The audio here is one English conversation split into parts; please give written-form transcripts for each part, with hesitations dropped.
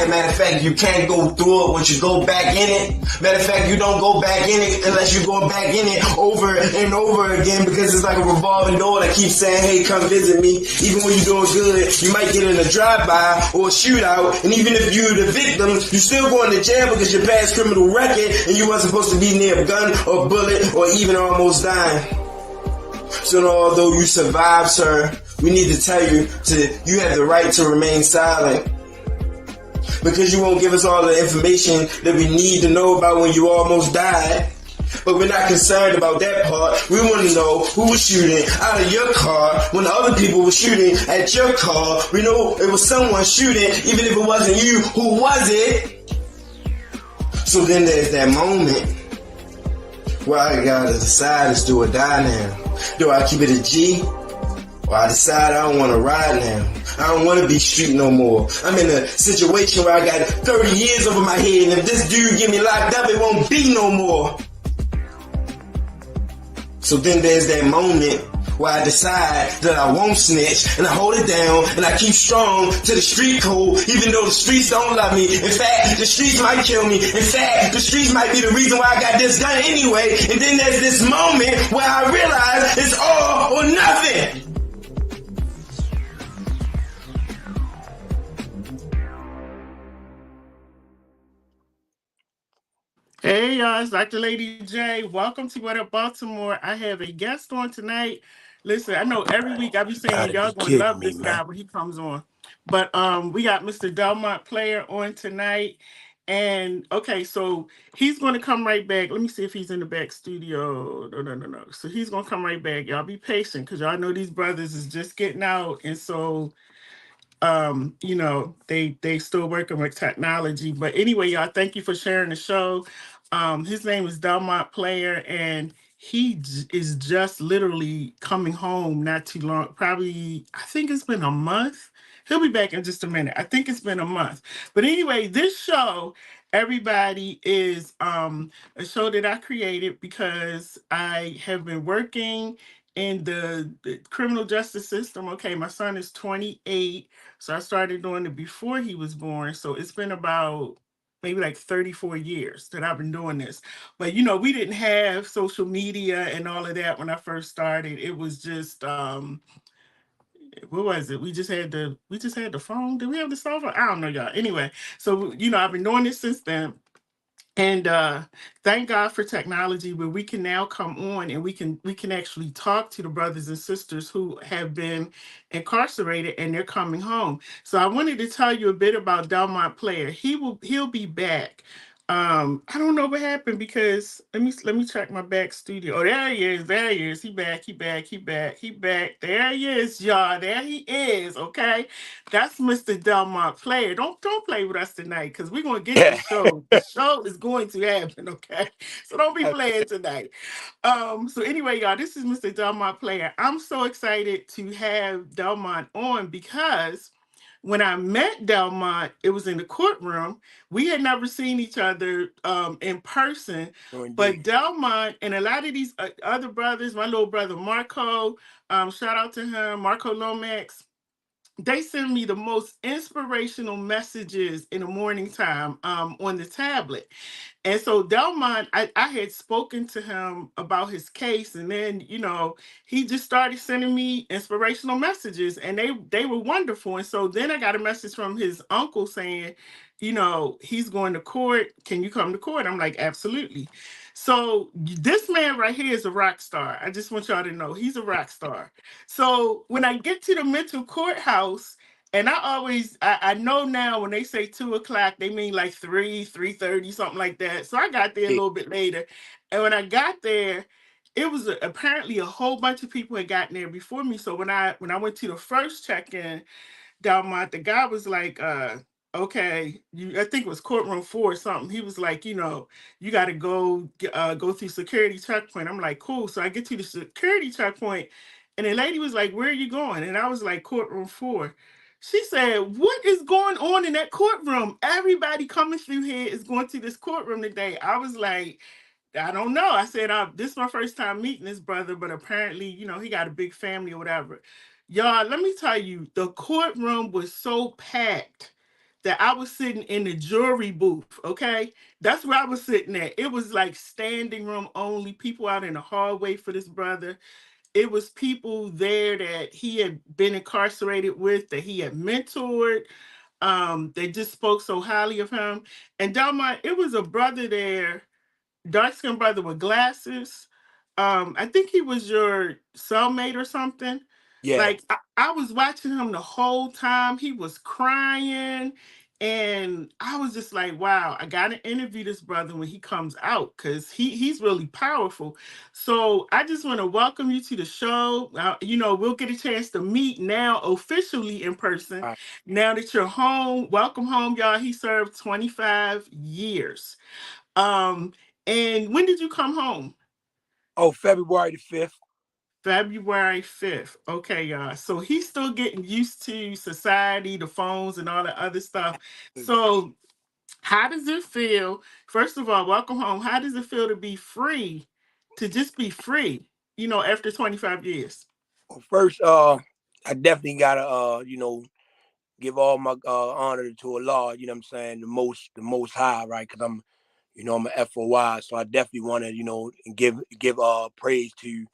fire. Matter of fact, you can't go through it once you go back in it. Matter of fact, you don't go back in it unless you're going back in it over and over again, because it's like a revolving door that keeps saying, hey, come visit me. Even when you're doing good, you might get in a drive-by or a shootout, and even if you're the victim, you're still going to jail because your past criminal record and you weren't supposed to be near a gun or bullet or even almost dying. So although you survived, sir, we need to tell you you have the right to remain silent, because you won't give us all the information that we need to know about when you almost died. But we're not concerned about that part. We want to know who was shooting out of your car when the other people were shooting at your car. We know it was someone shooting, even if it wasn't you. Who was it? So then there's that moment where I gotta decide, is do or die now. Do I keep it a G? Or I decide I don't want to ride now. I don't want to be street no more. I'm in a situation where I got 30 years over my head, and if this dude get me locked up, it won't be no more. So then there's that moment where I decide that I won't snitch, and I hold it down, and I keep strong to the street code, even though the streets don't love me. In fact, the streets might kill me. In fact, the streets might be the reason why I got this gun anyway. And then there's this moment where I realize it's all or nothing. Hey y'all, it's Dr. Lady J. Welcome to What Up Baltimore. I have a guest on tonight. Listen, I know every week I be saying y'all gonna love this guy when he comes on. But we got Mr. Delmont Player on tonight. And okay, so he's gonna come right back. Let me see if he's in the back studio. No. So he's gonna come right back. Y'all be patient, because y'all know these brothers is just getting out, and so they still working with technology. But anyway, y'all, thank you for sharing the show. His name is Delmont Player, and he is just literally coming home not too long. Probably, I think it's been a month. He'll be back in just a minute. I think it's been a month. But anyway, this show, everybody, is a show that I created because I have been working in the criminal justice system. Okay, my son is 28, so I started doing it before he was born. So it's been about maybe like 34 years that I've been doing this. But we didn't have social media and all of that when I first started. It was just what was it? We just had the phone. Did we have the cell phone? I don't know, y'all. Anyway, so I've been doing this since then. And thank God for technology, where we can now come on and we can actually talk to the brothers and sisters who have been incarcerated and they're coming home. So I wanted to tell you a bit about Delmont Player. He'll be back. I don't know what happened, because let me check my back studio. Oh, there he is. He back. There he is, y'all. There he is. Okay. That's Mr. Delmont Player. Don't play with us tonight, because we're gonna get the show. The show is going to happen, okay? So don't be playing tonight. So anyway, y'all, this is Mr. Delmont Player. I'm so excited to have Delmont on, because when I met Delmont, it was in the courtroom. We had never seen each other in person, but Delmont and a lot of these other brothers, my little brother Marco, shout out to him, Marco Lomax, they send me the most inspirational messages in the morning time on the tablet. And so Delmont, I had spoken to him about his case, and then, he just started sending me inspirational messages, and they were wonderful. And so then I got a message from his uncle saying, he's going to court. Can you come to court? I'm like, absolutely. So this man right here is a rock star. I just want y'all to know he's a rock star. So when I get to the mental courthouse, and I know now when they say 2:00, they mean like 3:30, something like that. So I got there a little bit later. And when I got there, it was apparently a whole bunch of people had gotten there before me. So when I went to the first check-in, Delmont, the guy was like, okay, I think it was courtroom 4 or something. He was like, you got to go through security checkpoint. I'm like, cool. So I get to the security checkpoint, and the lady was like, where are you going? And I was like, courtroom 4. She said, what is going on in that courtroom? Everybody coming through here is going to this courtroom today. I was like, I don't know. I said, this is my first time meeting this brother, but apparently, he got a big family or whatever. Y'all, let me tell you, the courtroom was so packed that I was sitting in the jury booth. Okay, that's where I was sitting at. It was like standing room only. People out in the hallway for this brother. It was people there that he had been incarcerated with, that he had mentored. They just spoke so highly of him. And Delmont, it was a brother there, dark skinned brother with glasses. I think he was your cellmate or something. Yeah. Like I was watching him the whole time. He was crying. And I was just like, wow, I gotta interview this brother when he comes out because he's really powerful. So I just want to welcome you to the show. We'll get a chance to meet now officially in person. Right. Now that you're home, welcome home, y'all. He served 25 years. Um, and when did you come home? Oh, February the 5th. February 5th. Okay, y'all. So he's still getting used to society, the phones, and all the other stuff. So, how does it feel? First of all, welcome home. How does it feel to be free, to just be free, after 25 years? Well, first, I definitely gotta, give all my honor to Allah. You know what I'm saying? The most high, right? Because I'm an FOI, so I definitely want to, give praise to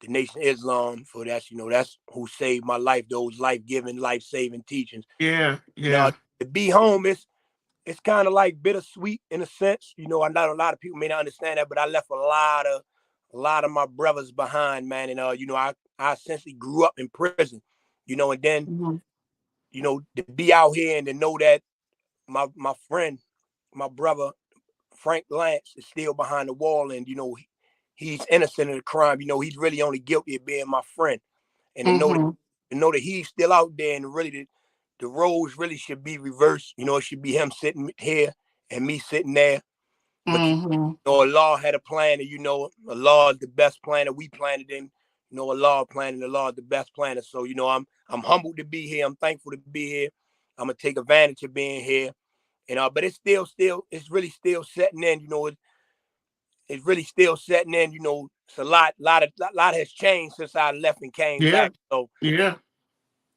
the Nation of Islam for that's, that's who saved my life. Those life-giving, life-saving teachings. Yeah, And yeah. to be home, it's kind of like bittersweet in a sense. I know a lot of people may not understand that, but I left a lot of my brothers behind, man. And I essentially grew up in prison, and then Mm-hmm. to be out here and to know that my friend, my brother Frank Lance is still behind the wall, and he's innocent of the crime. He's really only guilty of being my friend, and Mm-hmm. to know that he's still out there, and really the roles really should be reversed. It should be him sitting here and me sitting there. But Mm-hmm. Allah had a plan, and Allah is the best planner. We planned it in. Allah planning, Allah is the best planner. So I'm humbled to be here. I'm thankful to be here. I'm gonna take advantage of being here. But it's it's really still setting in. It's really still setting in. It's a lot has changed since I left and came Yeah, back. So yeah,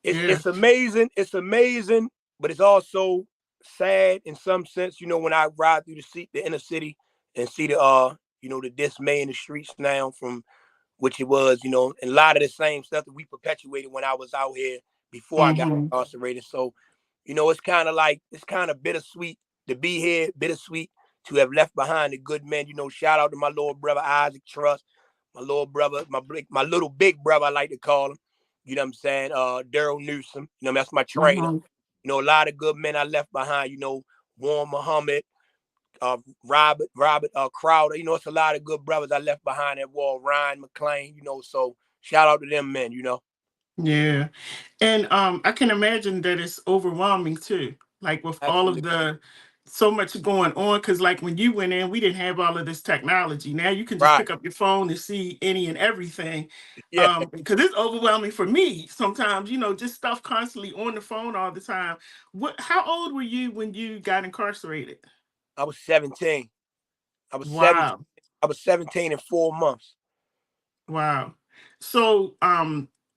it's yeah. it's amazing. It's amazing, but it's also sad in some sense. When I ride through the inner city and see the dismay in the streets now from which it was, and a lot of the same stuff that we perpetuated when I was out here before I got Mm-hmm. incarcerated. So, it's kind of bittersweet to be here, bittersweet to have left behind a good man. Shout out to my little brother Isaac Trust, my little brother, my little big brother, I like to call him. You know what I'm saying? Daryl Newsom. That's my trainer. Mm-hmm. A lot of good men I left behind. Warren Muhammad, Robert Crowder. It's a lot of good brothers I left behind at wall. Ryan McClain. So shout out to them men. Yeah. And I can imagine that it's overwhelming too. Like with all of Absolutely the so much going on, because like when you went in, we didn't have all of this technology. Now you can just right. pick up your phone and see any and everything. Yeah, Because it's overwhelming for me sometimes, just stuff constantly on the phone all the time. How old were you when you got incarcerated? I was 17. I was 17. Wow. I was 17 in 4 months. Wow. So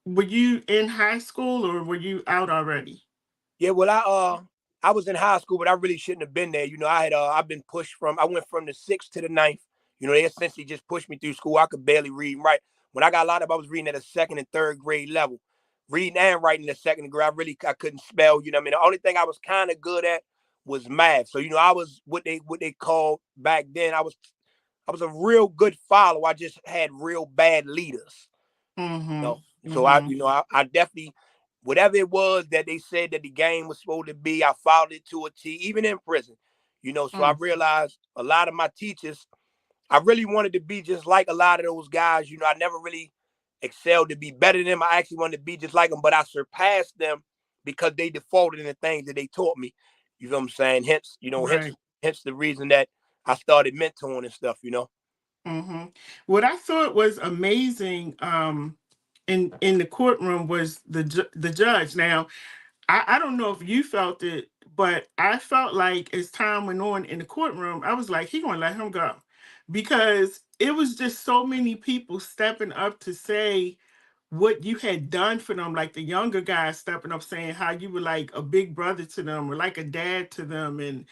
were you in high school or were you out already? Yeah, well, I was in high school, but I really shouldn't have been there. I've been pushed I went from the sixth to the ninth. They essentially just pushed me through school. I could barely read and write. When I got locked up, I was reading at a second and third grade level. Reading and writing at second grade, I couldn't spell. The only thing I was kind of good at was math. So I was what they called back then. I was a real good follower. I just had real bad leaders. Mm-hmm. So I, Mm-hmm. I definitely, whatever it was that they said that the game was supposed to be, I followed it to a T, even in prison. So I Mm, realized a lot of my teachers, I really wanted to be just like a lot of those guys. I never really excelled to be better than them. I actually wanted to be just like them, but I surpassed them because they defaulted in the things that they taught me. You know what I'm saying? Hence, right. hence the reason that I started mentoring and stuff. Hmm. What I thought was amazing in the courtroom was the judge. Now, I don't know if you felt it, but I felt like as time went on in the courtroom, I was like, he gonna let him go because it was just so many people stepping up to say what you had done for them, like the younger guys stepping up saying how you were like a big brother to them or like a dad to them. And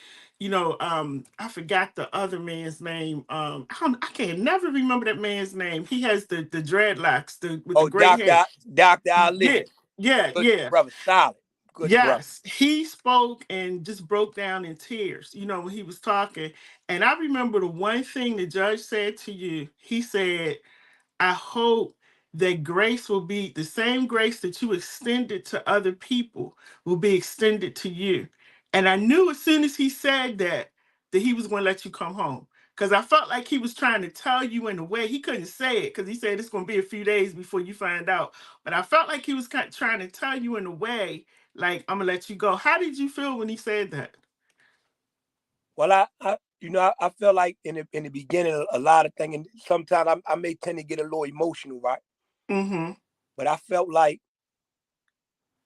I forgot the other man's name. I can't never remember that man's name. He has the dreadlocks, with the Oh, gray hair. Dr. Ali. Yeah, yeah, Good yeah. brother, solid. Good brother. Yes, he spoke and just broke down in tears, when he was talking. And I remember the one thing the judge said to you. He said, I hope that grace will be the same grace that you extended to other people will be extended to you. And I knew as soon as he said that he was going to let you come home. Because I felt like he was trying to tell you in a way he couldn't say it because he said it's going to be a few days before you find out. But I felt like he was kind of trying to tell you in a way like, I'm going to let you go. How did you feel when he said that? Well, I felt like in the beginning a lot of things, and sometimes I may tend to get a little emotional, right? Mm-hmm. But I felt like,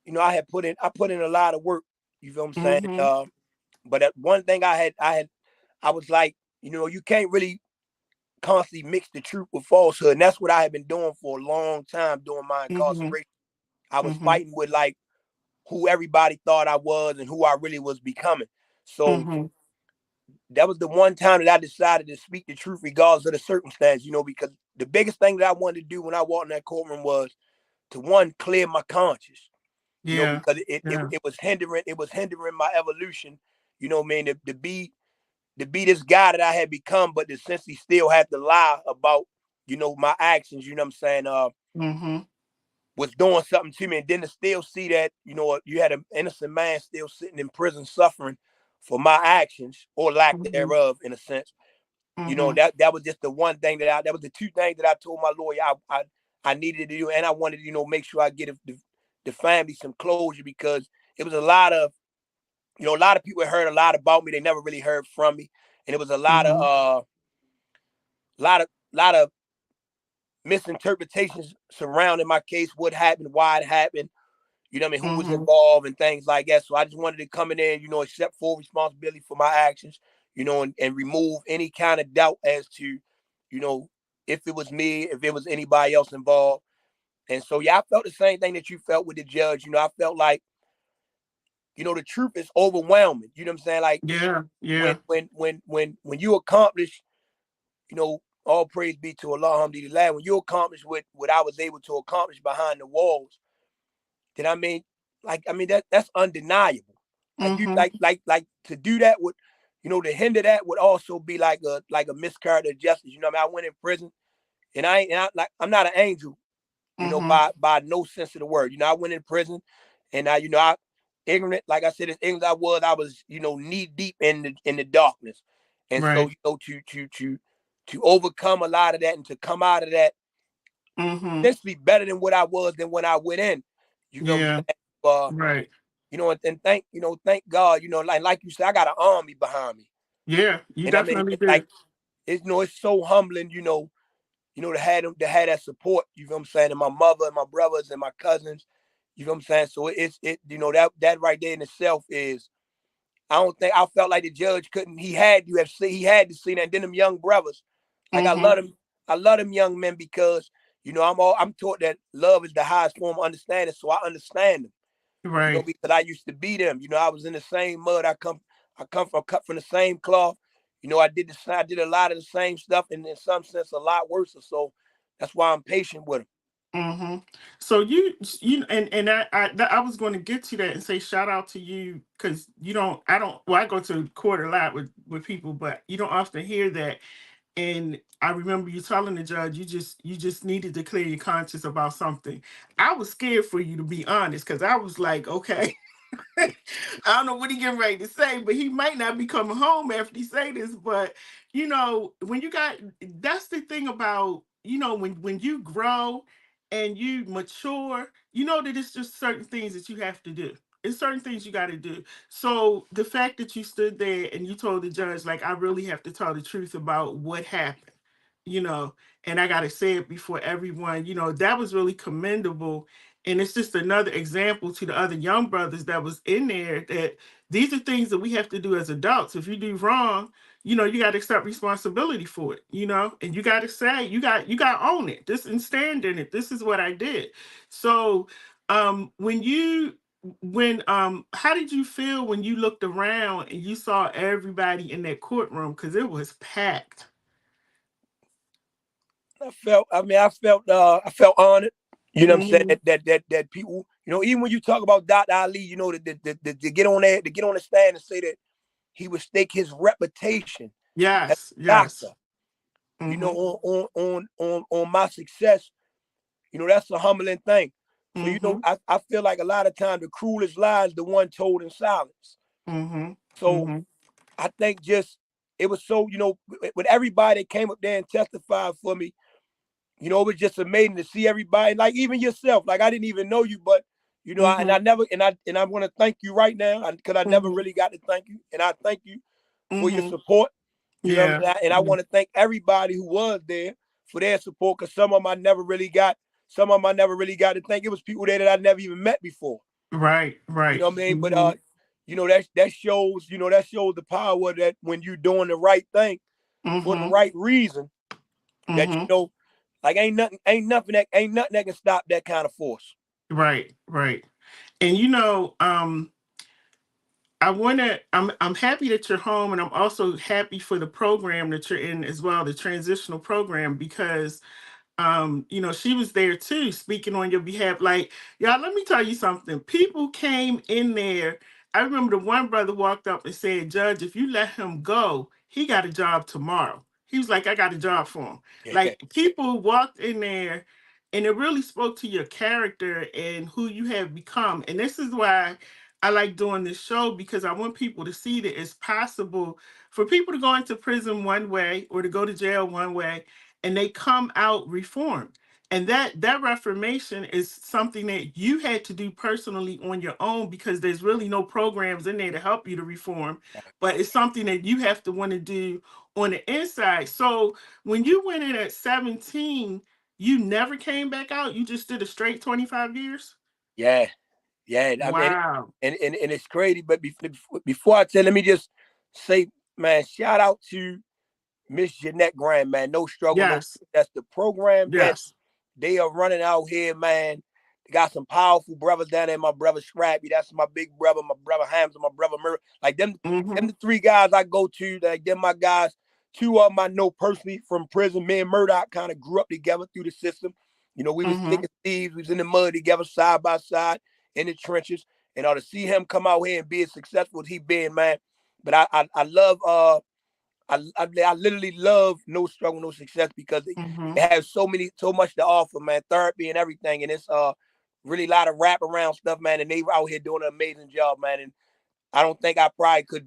I put in a lot of work. You feel what I'm saying? Mm-hmm. But one thing I was like, you can't really constantly mix the truth with falsehood, and that's what I had been doing for a long time during my Mm-hmm. incarceration. I was Mm-hmm. fighting with like who everybody thought I was and who I really was becoming. So Mm-hmm. that was the one time that I decided to speak the truth regardless of the circumstance, because the biggest thing that I wanted to do when I walked in that courtroom was to, one, clear my conscience, Yeah. because it, it, Yeah. it was hindering my evolution, what I mean, to be this guy that I had become, but to essentially still have to lie about, my actions, what I'm saying, Mm-hmm. was doing something to me. And then to still see that, you had an innocent man still sitting in prison suffering for my actions or lack Mm-hmm. thereof, in a sense. Mm-hmm. That was just the one thing that was the two things that I told my lawyer I needed to do. And I wanted to, make sure I get the family some closure, because it was a lot of, a lot of people heard a lot about me. They never really heard from me. And it was a Mm-hmm. lot of misinterpretations surrounding my case, what happened, why it happened, what I mean, who was Mm-hmm. involved and things like that. So I just wanted to come in there and, accept full responsibility for my actions, and remove any kind of doubt as to, if it was me, if it was anybody else involved. And so, yeah, I felt the same thing that you felt with the judge. I felt like, the truth is overwhelming. You know what I'm saying? Like, Yeah. when Yeah. you accomplish, all praise be to Allah, alhamdulillah, when you accomplish what I was able to accomplish behind the walls, then that's undeniable. Like you Mm-hmm. like to do that would, to hinder that would also be like a miscarriage of justice. I went in prison, and I'm not an angel, Mm-hmm. by no sense of the word. I went in prison, and I ignorant, like I said, as ignorant as I was, knee deep in the darkness. And so, Right. to overcome a lot of that and to come out of that Mm-hmm. essentially better than what I was than when I went in. You know what I'm Yeah. saying? Right. And thank God, like you said, I got an army behind me. Yeah. You And I mean, definitely it's like, do. it's so humbling, to have that support, you know what I'm saying, and my mother and my brothers and my cousins, you know what I'm saying? So that right there in itself is, I felt like the judge couldn't, he had to see that. And then them young brothers, like Mm-hmm. I love them young men, because, I'm taught that love is the highest form of understanding. So I understand them, Right. because I used to be them. I was in the same mud. I come from, cut from the same cloth. I did a lot of the same stuff, and in some sense a lot worse. So that's why I'm patient with them. Mm-hmm. So I was going to get to that and say shout out to you because I go to court a lot with people, but you don't often hear that. And I remember you telling the judge you just needed to clear your conscience about something. I was scared for you, to be honest, because I was like, okay, I don't know what he getting ready to say, but he might not be coming home after he say this. But when you got that's the thing about when you grow and you mature, that it's just certain things that you have to do. It's certain things you got to do. So the fact that you stood there and you told the judge, like, I really have to tell the truth about what happened, you know, and I got to say it before everyone, that was really commendable. And it's just another example to the other young brothers that was in there that these are things that we have to do as adults. If you do wrong, you know, you got to accept responsibility for it, you know, and you got to say, you got to own it, this, and stand in it. This is what I did. So, how did you feel when you looked around and you saw everybody in that courtroom? Because it was packed. I felt honored. You know what I'm saying? Mm-hmm. That people, you know, even when you talk about Dr. Ali, you know, to get on there, to get on the stand and say that he would stake his reputation as Yes, a doctor, yes. you know, Mm-hmm. on my success. You know, that's a humbling thing. So, you know, Mm-hmm. I feel like a lot of times the cruelest lie is the one told in silence. Mm-hmm. So Mm-hmm. I think just it was so, you know, with everybody that came up there and testified for me, you know, it was just amazing to see everybody, like even yourself. Like I didn't even know you, but you know, Mm-hmm. I want to thank you right now because I never Mm-hmm. really got to thank you, and I thank you for your Mm-hmm. support. You know, Yeah. and I want to thank everybody who was there for their support because some of them I never really got to thank. It was people there that I never even met before. Right, You right. know what I mean? But Mm-hmm. you know, that shows, you know, that shows the power that when you're doing the right thing for the Mm-hmm. right reason, that you Mm-hmm. know, like ain't nothing that can stop that kind of force. Right, right. And you know, I'm happy that you're home, and I'm also happy for the program that you're in as well, the transitional program, because you know, she was there too, speaking on your behalf. Like, y'all, let me tell you something. People came in there. I remember the one brother walked up and said, Judge, if you let him go, he got a job tomorrow. He was like, I got a job for him. Yeah, Like, people walked in there, and it really spoke to your character and who you have become. And this is why I like doing this show, because I want people to see that it's possible for people to go into prison one way or to go to jail one way, and they come out reformed. And that reformation is something that you had to do personally on your own, because there's really no programs in there to help you to reform, but it's something that you have to want to do on the inside. So when you went in at 17, you never came back out. You just did a straight 25 years. yeah, yeah. I mean, Wow. and it's crazy. But before I tell, let me just say, man, shout out to Miss Jeanette Graham, man. No struggle, no. Yes. That's the program that Yes. they are running out here, man. They got some powerful brothers down there. My brother Scrappy, that's my big brother. My brother Hamza, my brother Murray. Like them Mm-hmm. the three guys I go to. Like them my guys. Two of them I know personally from prison. Me and Murdoch kind of grew up together through the system. You know, we was thick Mm-hmm. as thieves. We was in the mud together, side by side, in the trenches. And to see him come out here and be as successful as he been, man. But I love I literally love No Struggle, No Success because Mm-hmm. it has so much to offer, man. Therapy and everything, and it's really a lot of wrap around stuff, man. And they out here doing an amazing job, man. And I don't think I probably could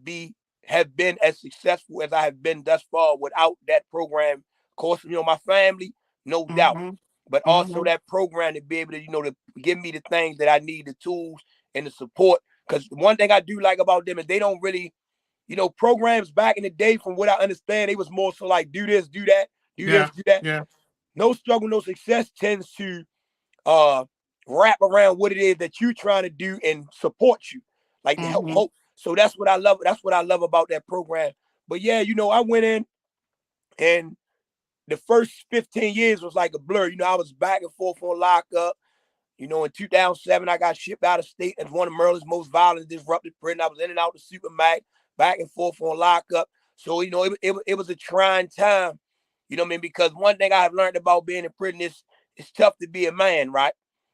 have been as successful as I have been thus far without that program. Of course, you know, my family, no doubt, Mm-hmm. but also Mm-hmm. that program to be able to, you know, to give me the things that I need, the tools and the support. Because one thing I do like about them is they don't really, you know, programs back in the day, from what I understand, they was more so like do this, do that, do this, Yeah. do that. Yeah. No Struggle, No Success tends to uh wrap around what it is that you're trying to do and support you, like to help Mm-hmm. hope. So that's what I love. That's what I love about that program. But yeah, you know, I went in and the first 15 years was like a blur. You know, I was back and forth on lockup. You know, in 2007, I got shipped out of state as one of Maryland's most violent, disrupted prison. I was in and out the Supermax, back and forth on lockup. So, you know, it was a trying time, you know what I mean? Because one thing I have learned about being in prison is it's tough to be a man, right?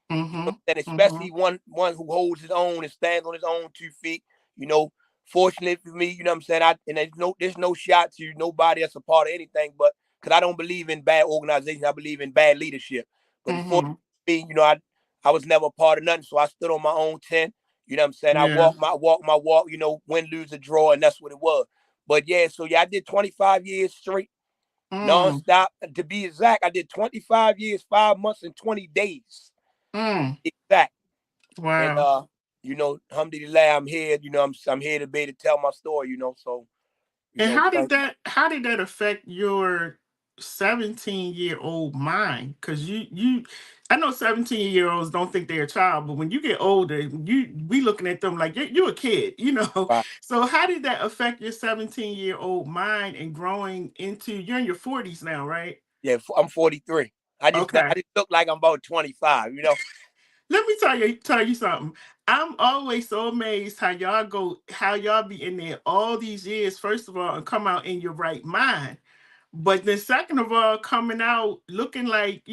You know, Mm-hmm. and Mm-hmm. especially one who holds his own and stands on his own 2 feet. You know, fortunately for me, you know what I'm saying. And there's no shot to nobody that's a part of anything, but because I don't believe in bad organization, I believe in bad leadership. But Mm-hmm. unfortunately, you know, I was never a part of nothing, so I stood on my own 10. You know what I'm saying? I Yeah. walked my walk. You know, win, lose, or draw, and that's what it was. But yeah, so yeah, I did 25 years straight, Mm. nonstop. To be exact, I did 25 years, 5 months, and 20 days. Mm. Exact. And Wow. you know, alhamdulillah, I'm here. You know, I'm here to tell my story. You know, so you And know, thank you. how did that affect your 17-year-old mind, because I know 17-year-olds don't think they're a child, but when you get older, we looking at them like you're a kid, you know. Right. So how did that affect your 17-year-old mind and growing into, you're in your 40s now, right? Yeah, I'm 43. I just Okay. look like I'm about 25, you know. Let me tell you something. I'm always so amazed how y'all be in there all these years, first of all, and come out in your right mind. But then second of all, coming out looking like,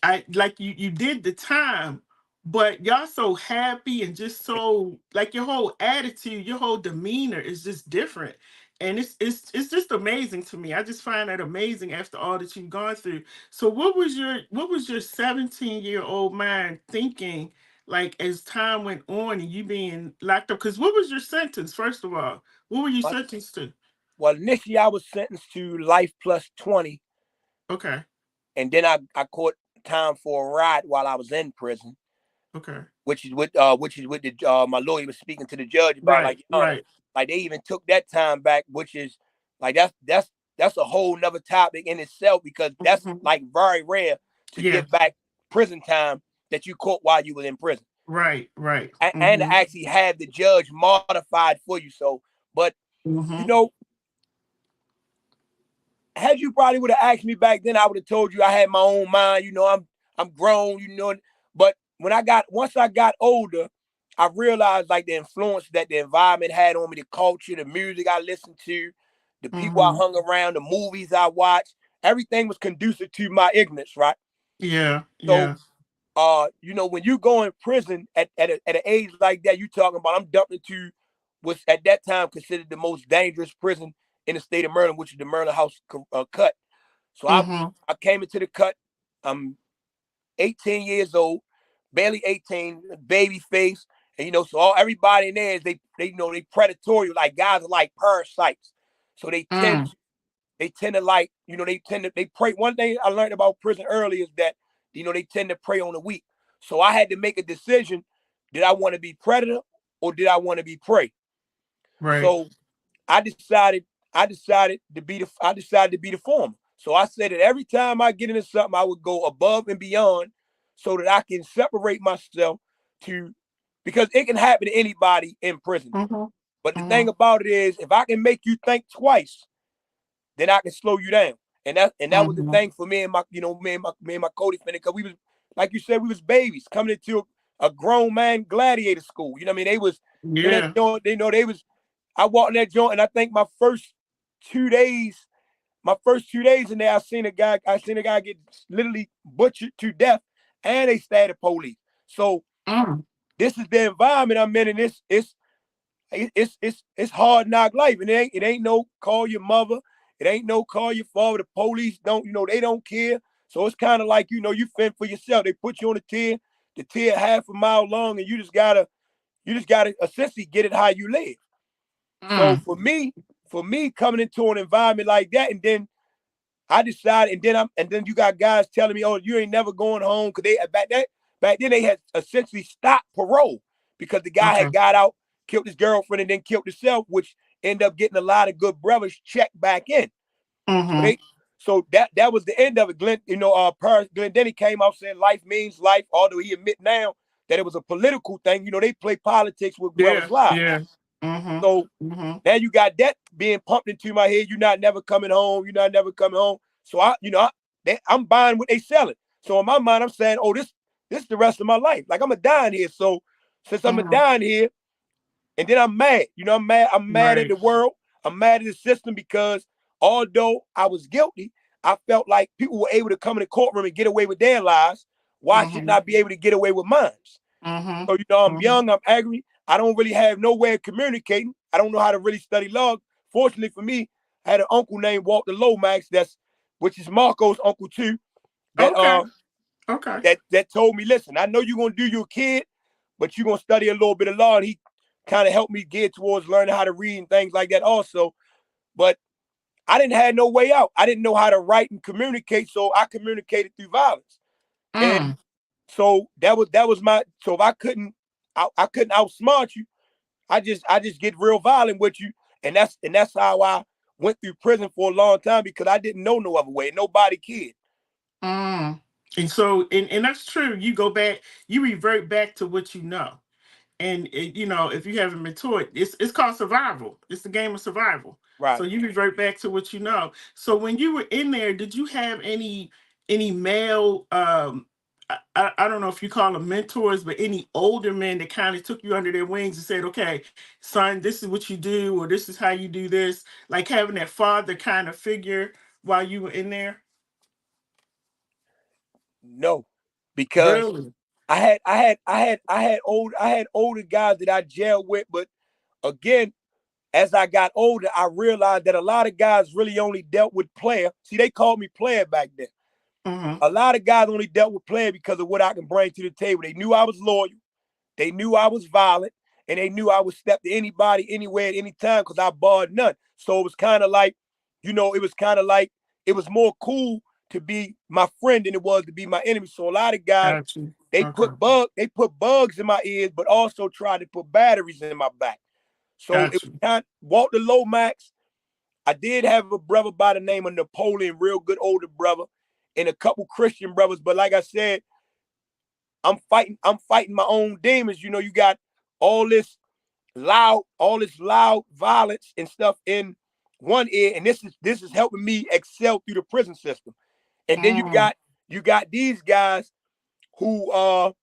I like you did the time, but y'all so happy and just so like your whole attitude, your whole demeanor is just different. And it's just amazing to me. I just find that amazing after all that you've gone through. So what was your 17-year-old mind thinking like as time went on and you being locked up? Because what was your sentence, first of all? What were you But, sentenced to? well, initially I was sentenced to life plus 20, Okay. and then I caught time for a ride while I was in prison, Okay. which is what the my lawyer was speaking to the judge about, Right. like, Your Honor, Right. like they even took that time back, which is like that's a whole nother topic in itself, because that's Mhm. like very rare to Yeah. get back prison time that you caught while you were in prison. Right. Right. And to Mhm. actually have the judge modified for you. So, but you Mhm. know, had you probably would have asked me back then, I would have told you I had my own mind. You know, I'm grown. You know, but once I got older, I realized like the influence that the environment had on me, the culture, the music I listened to, the people I Mhm. hung around, the movies I watched. Everything was conducive to my ignorance, right? Yeah. So, Yeah. when you go in prison at an age like that, you talking about I'm dumped into what's at that time considered the most dangerous prison in the state of Maryland, which is the Maryland House Cut. So Mhm. I came into the cut. I'm 18 years old, barely 18, baby face, and so everybody in there is they predatory, like guys are like parasites. So Mm. they tend to like, they prey. One thing I learned about prison early is that, they tend to prey on the weak. So I had to make a decision. Did I want to be predator or did I want to be prey? Right. So I decided I decided to be the former. So I said that every time I get into something, I would go above and beyond so that I can separate myself to because it can happen to anybody in prison. Mhm. But the thing Mhm. about it is if I can make you think twice, then I can slow you down. And that was the Mhm. thing for me and my me and my Cody friend, because we was, like you said, we was babies coming into a grown man gladiator school. You know what I mean? They was in that Yeah. joint, they was I walked in that joint, and I think two days, my first 2 days in there, I seen a guy get literally butchered to death, and they stabbed the police. So Mm. this is the environment I'm in, and it's hard knock life, and it ain't no call your mother, it ain't no call your father. The police don't, they don't care. So it's kind of like, you fend for yourself. They put you on the tier half a mile long, and you just gotta essentially get it how you live. So Mm. for me coming into an environment like that, and then I decided, and then you got guys telling me, "Oh, you ain't never going home," because they back then they had essentially stopped parole because the guy Okay. had got out, killed his girlfriend, and then killed himself, which ended up getting a lot of good brothers checked back in. So Mhm. they, so that was the end of it. Glenn Denny came out saying life means life, although he admit now that it was a political thing. They play politics with brothers' Yeah. lives. Yeah. Mhm. So Mhm. now you got that being pumped into my head. You're not never coming home. You're not never coming home. So I'm buying what they selling. So in my mind, I'm saying, oh, this is the rest of my life. Like I'm a dying here. So since I'm a Mhm. dying here, and then I'm mad. I'm mad. I'm mad at Right. the world. I'm mad at the system because although I was guilty, I felt like people were able to come in the courtroom and get away with their lives. Why should Mhm. not be able to get away with mine? Mhm. So, I'm Mhm. young, I'm angry. I don't really have no way of communicating. I don't know how to really study law. Fortunately for me, I had an uncle named Walter Lomax, which is Marco's uncle too, that Okay. Okay. that told me, listen, I know you're gonna do your kid, but you're gonna study a little bit of law. And he kind of helped me get towards learning how to read and things like that also. But I didn't have no way out. I didn't know how to write and communicate, so I communicated through violence. And Mm. so that was my, so if I couldn't outsmart you, I just get real violent with you, and that's how I went through prison for a long time because I didn't know no other way. Nobody cared. Mm. And so, and that's true. You go back, you revert back to what you know. And you know, if you haven't been taught, it's called survival. It's the game of survival. Right. So you revert back to what you know. So when you were in there, did you have any male I don't know if you call them mentors, but any older men that kind of took you under their wings and said, okay, son, this is what you do, or this is how you do this, like having that father kind of figure while you were in there? No, because Really? I had older guys that I jailed with, but again, as I got older, I realized that a lot of guys really only dealt with player. See, they called me player back then. Mm-hmm. A lot of guys only dealt with player because of what I can bring to the table. They knew I was loyal, they knew I was violent, and they knew I would step to anybody, anywhere, at any time because I barred none. So it was kind of like, you know, it was more cool to be my friend than it was to be my enemy. So a lot of guys, Gotcha. they Okay. put bugs in my ears, but also tried to put batteries in my back. So it Gotcha. was kind of Walter Lomax. I did have a brother by the name of Napoleon, real good older brother, and a couple Christian brothers. But like I said, I'm fighting my own demons. You know, you got all this loud violence and stuff in one ear, and this is helping me excel through the prison system. And then you got these guys who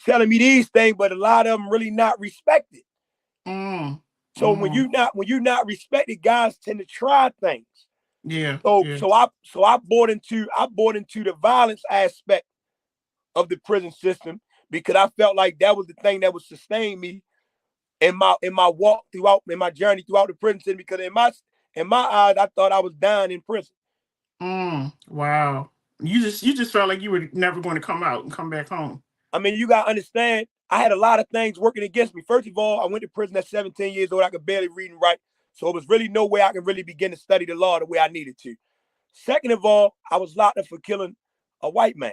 telling me these things, but a lot of them really not respected. So when you're not respected, guys tend to try things. Yeah. So I bought into the violence aspect of the prison system because I felt like that was the thing that would sustain me in my walk throughout, in my journey throughout the prison system. Because in my eyes, I thought I was dying in prison. Wow. You just felt like you were never going to come out and come back home. I mean, you gotta understand, I had a lot of things working against me. First of all, I went to prison at 17 years old. I could barely read and write. So it was really no way I could really begin to study the law the way I needed to. Second of all, I was locked up for killing a white man.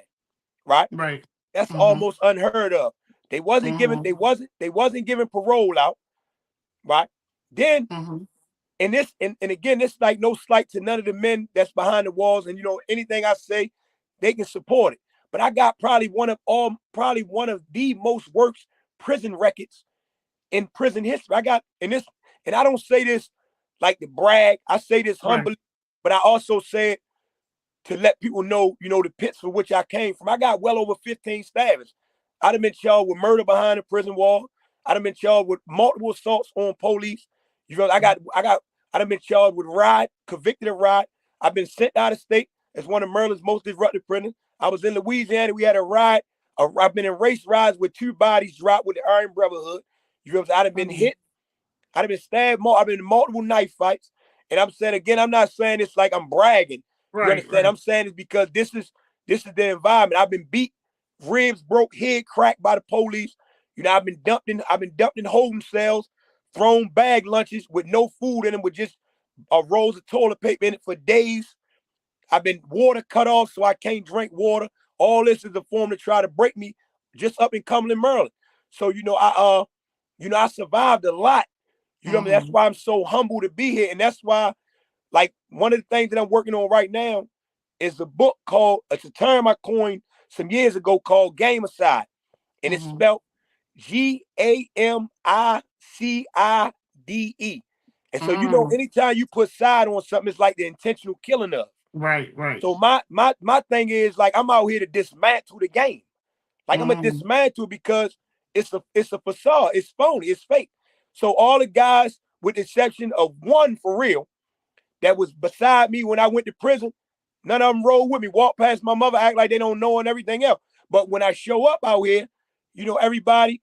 Right? Right. That's almost unheard of. They wasn't giving parole out. Right? Then and again, this like no slight to none of the men that's behind the walls. And you know, anything I say, they can support it. But I got probably one of the most worst prison records in prison history. I got, and I don't say this like to brag. I say this humbly, but I also say it to let people know, you know, the pits for which I came from. I got well over 15 stabbings. I'd have been charged with murder behind the prison wall. I'd have been charged with multiple assaults on police. You know, I'd have been charged with riot, convicted of riot. I've been sent out of state as one of Maryland's most disruptive prisons. I was in Louisiana. We had a riot. I've been in race riots with 2 bodies dropped with the Iron Brotherhood. You know, I'd have been hit. I'd have been stabbed. I've been in multiple knife fights. And I'm saying again, I'm not saying it's like I'm bragging. You understand? Right. I'm saying it's because this is the environment. I've been beat, ribs broke, head cracked by the police. You know, I've been dumped in holding cells, thrown bag lunches with no food in them, with just rolls of toilet paper in it for days. I've been water cut off, so I can't drink water. All this is a form to try to break me just up in Cumberland, Maryland. So, you know, I survived a lot. You know what I mean? That's why I'm so humble to be here. And that's why, like, one of the things that I'm working on right now is a book called, it's a term I coined some years ago called Gamicide. And it's spelled Gamicide. And so, you know, anytime you put side on something, it's like the intentional killing of. Right. So my thing is, like, I'm out here to dismantle the game. Like, I'm gonna dismantle because it's a facade, it's phony, it's fake. So all the guys, with the exception of one for real, that was beside me when I went to prison, none of them rolled with me, walk past my mother, act like they don't know and everything else. But when I show up out here, you know, everybody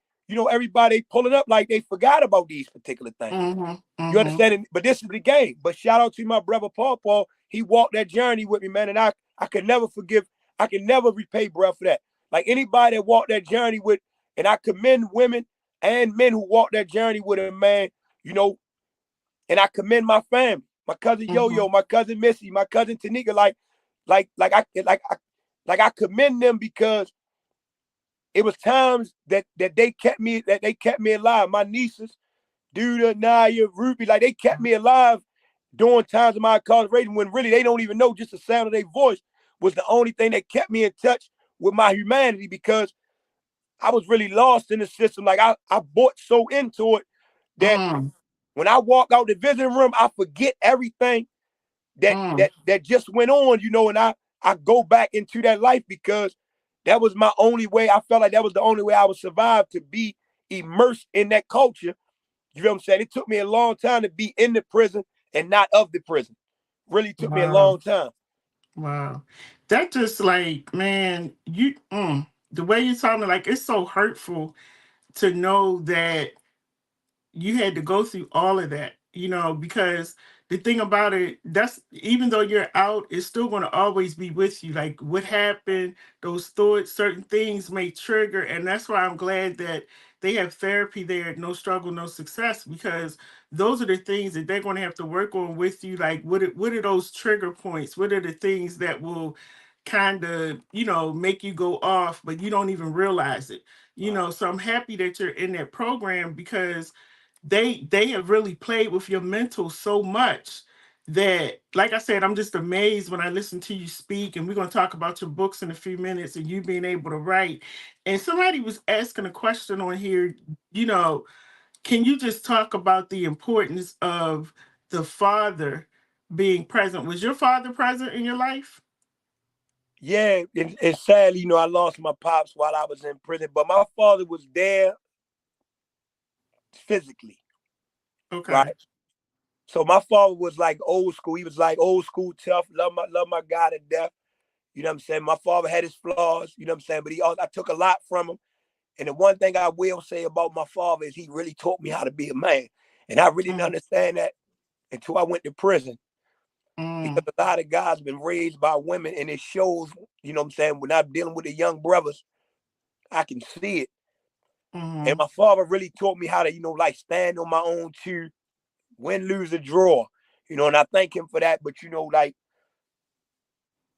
pulling up like they forgot about these particular things. You understand? But this is the game. But shout out to my brother Paul. He walked that journey with me, man. And I could never forgive. I can never repay breath for that. Like, anybody that walked that journey with, and I commend women and men who walked that journey with him, man. You know, and I commend my family, my cousin Yo-Yo, my cousin Missy, my cousin Tanika. I commend them because it was times that they kept me alive. My nieces, Duda, Naya, Ruby, like, they kept me alive during times of my incarceration when really they don't even know, just the sound of their voice was the only thing that kept me in touch with my humanity, because I was really lost in the system. Like I bought so into it that when I walk out the visiting room, I forget everything that just went on, you know, and I go back into that life, because that was my only way. I felt like that was the only way I would survive, to be immersed in that culture. You know what I'm saying? It took me a long time to be in the prison and not of the prison. Really took me a long time. Wow. That just like, man, the way you're talking, like, it's so hurtful to know that you had to go through all of that, you know, because the thing about it, that's, even though you're out, it's still going to always be with you. Like what happened, those thoughts, certain things may trigger. And that's why I'm glad that they have therapy there, No Struggle, No Success, because those are the things that they're going to have to work on with you. Like what are those trigger points? What are the things that will kind of, you know, make you go off, but you don't even realize it, you know? So I'm happy that you're in that program, because they have really played with your mental so much that, like I said, I'm just amazed when I listen to you speak. And we're going to talk about your books in a few minutes, and you being able to write. And somebody was asking a question on here, you know, can you just talk about the importance of the father being present? Was your father present in your life? Yeah, and sadly, you know, I lost my pops while I was in prison, but my father was there physically, Okay. right? So my father was like old school. He was like old school tough. Love my guy to death. You know what I'm saying? My father had his flaws. You know what I'm saying? But I took a lot from him. And the one thing I will say about my father is he really taught me how to be a man. And I really didn't understand that until I went to prison. Because a lot of guys been raised by women, and it shows, you know what I'm saying, when I'm dealing with the young brothers, I can see it. And my father really taught me how to, you know, like stand on my own too, win, lose, or draw. You know, and I thank him for that. But, you know, like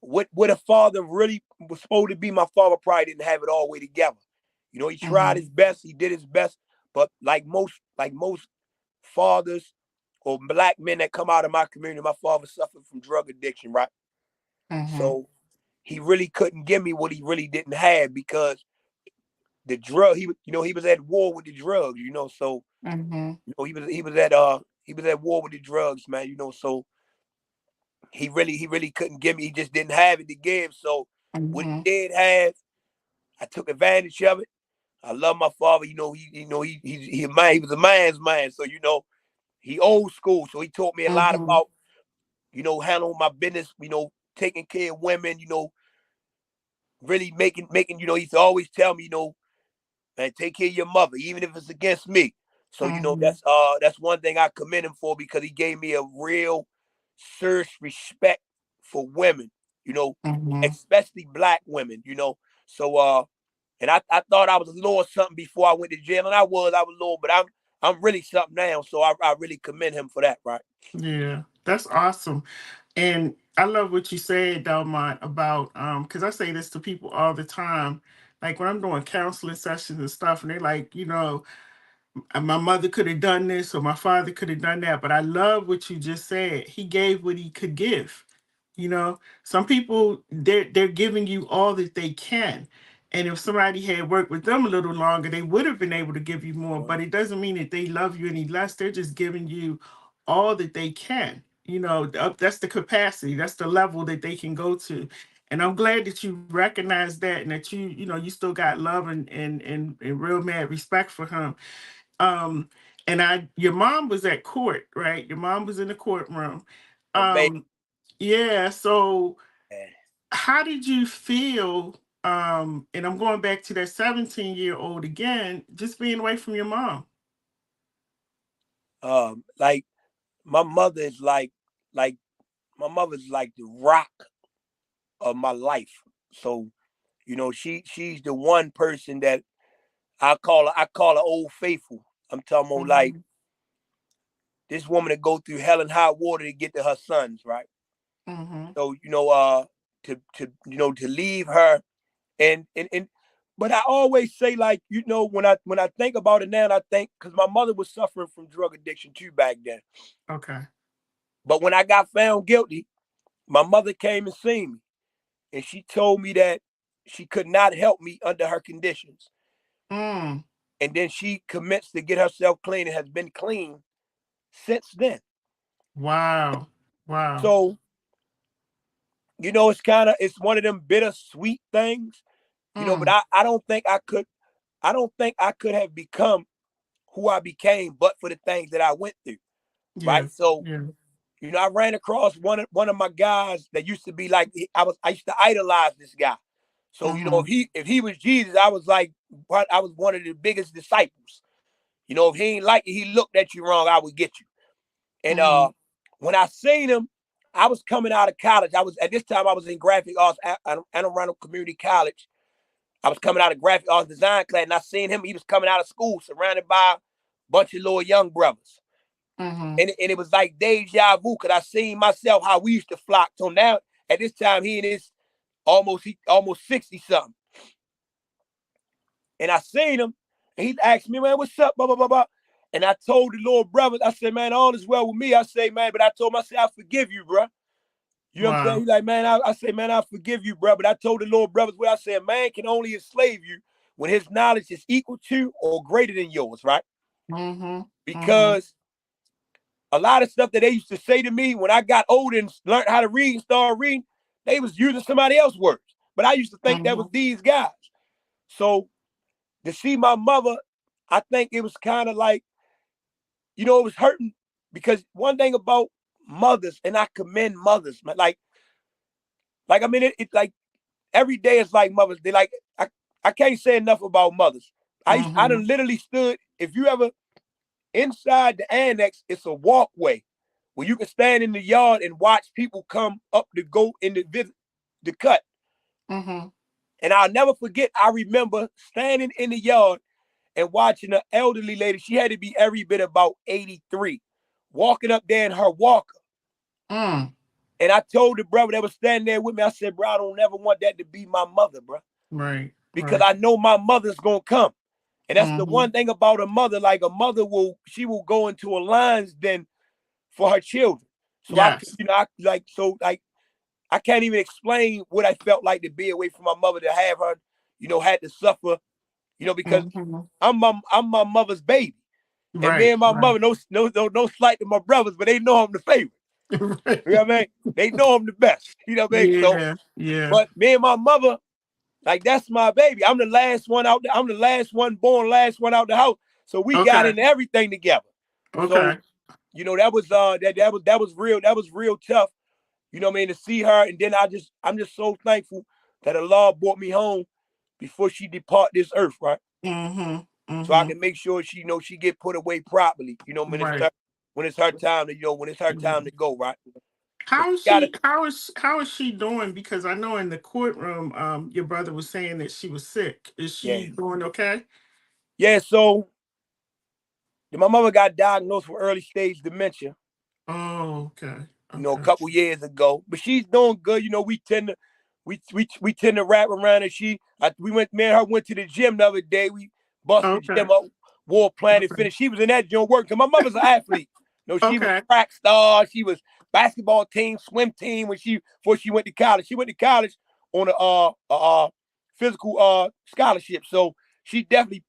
what a father really was supposed to be, my father probably didn't have it all the way together. You know, he tried his best, he did his best, but like most fathers or black men that come out of my community, my father suffered from drug addiction, right? So he really couldn't give me what he really didn't have, because the drug, he was at war with the drugs, you know. So you know, he was at war with the drugs, man, you know. So he really couldn't give me. He just didn't have it to give. So what he did have, I took advantage of it. I love my father. You know, he a man. He was a man's man. So you know, he old school. So he taught me a lot about, you know, handling my business. You know, taking care of women. You know, really making. You know, he used to always tell me, you know, man, take care of your mother, even if it's against me. So you know, that's one thing I commend him for, because he gave me a real serious respect for women, you know, especially black women, you know. So and I thought I was a little something before I went to jail, and I was little, but I'm really something now. So I really commend him for that, right? Yeah, that's awesome. And I love what you said, Delmont, about because I say this to people all the time. Like when I'm doing counseling sessions and stuff, and they're like, you know, my mother could have done this or my father could have done that. But I love what you just said. He gave what he could give. You know, some people they're giving you all that they can. And if somebody had worked with them a little longer, they would have been able to give you more. But it doesn't mean that they love you any less. They're just giving you all that they can. You know, that's the capacity, that's the level that they can go to. And I'm glad that you recognize that, and that you know, you still got love and real mad respect for him. um your mom was at court, right? Your mom was in the courtroom. Oh man, um yeah, so how did you feel, and I'm going back to that 17-year-old again, just being away from your mom? like my mother is like my mother's like the rock of my life. So you know, she's the one person that I call her old faithful. I'm talking about like Mhm. this woman to go through hell and high water to get to her sons, right? Mhm. So, you know, to you know, to leave her and but I always say, like, you know, when I think about it now, I think because my mother was suffering from drug addiction too back then. Okay. But when I got found guilty, my mother came and seen me, and she told me that she could not help me under her conditions. Mm. And then she commenced to get herself clean and has been clean since then. Wow. Wow. So, it's one of them bittersweet things, but I don't think I could have become who I became but for the things that I went through. Yeah. Right. So, Yeah. I ran across one of my guys that used to be like, I used to idolize this guy. So, if he was Jesus, I was like, I was one of the biggest disciples. If he ain't like it, he looked at you wrong, I would get you. And when I seen him, I was coming out of college. At this time I was in graphic arts at Anne Arundel Community College. I was coming out of graphic arts design class, and I seen him. He was coming out of school, surrounded by a bunch of little young brothers. And it was like deja vu, because I seen myself how we used to flock. So now at this time he is almost 60 something. And I seen him, and he asked me, man, what's up? Blah, blah, blah, blah. And I told the little brothers, I said, man, all is well with me. I say, man, but I told him, I said, I forgive you, bro. You know what I'm saying? He's like, man, I say, man, I forgive you, bro. But I told the little brothers what I said, man can only enslave you when his knowledge is equal to or greater than yours, right? Because a lot of stuff that they used to say to me when I got older and learned how to read and started reading, they was using somebody else's words. But I used to think that was these guys. So to see my mother, I think it was kind of like, it was hurting, because one thing about mothers, and I commend mothers, man, like I mean, it's like every day is like mothers. They like, I can't say enough about mothers. I done literally stood, if you ever, inside the annex, it's a walkway where you can stand in the yard and watch people come up to go in the cut. And I'll never forget, I remember standing in the yard and watching an elderly lady. She had to be every bit about 83, walking up there in her walker. And I told the brother that was standing there with me, I said, bro, I don't ever want that to be my mother, bro. Right. Because I know my mother's going to come. And that's the one thing about a mother. Like, a mother will go into a lion's den for her children. So yes. I can't even explain what I felt like to be away from my mother, to have her, had to suffer, because I'm my mother's baby. Right. And me and my mother, no slight to my brothers, but they know I'm the favorite. Right. You know what I mean? They know I'm the best. You know what I mean? Yeah. So, but me and my mother, like, that's my baby. I'm the last one out there. I'm the last one born, last one out the house. So we got into everything together. Okay. So, that was that was real. That was real tough. You know what I mean? To see her, and then I'm just so thankful that Allah brought me home before she depart this earth, right? So I can make sure she she get put away properly. When it's her time to when it's her time to go, right? How is she doing? Because I know in the courtroom, your brother was saying that she was sick. Is she doing okay? Yeah. So my mother got diagnosed with early stage dementia. Oh, okay. A couple years ago, but she's doing good. We tend to wrap around her. Me and her went to the gym the other day. We busted the gym up, wore Planet Fitness. She was in that gym working. My mother's an athlete. She was a track star. She was basketball team, swim team before she went to college. She went to college on a physical scholarship. So she definitely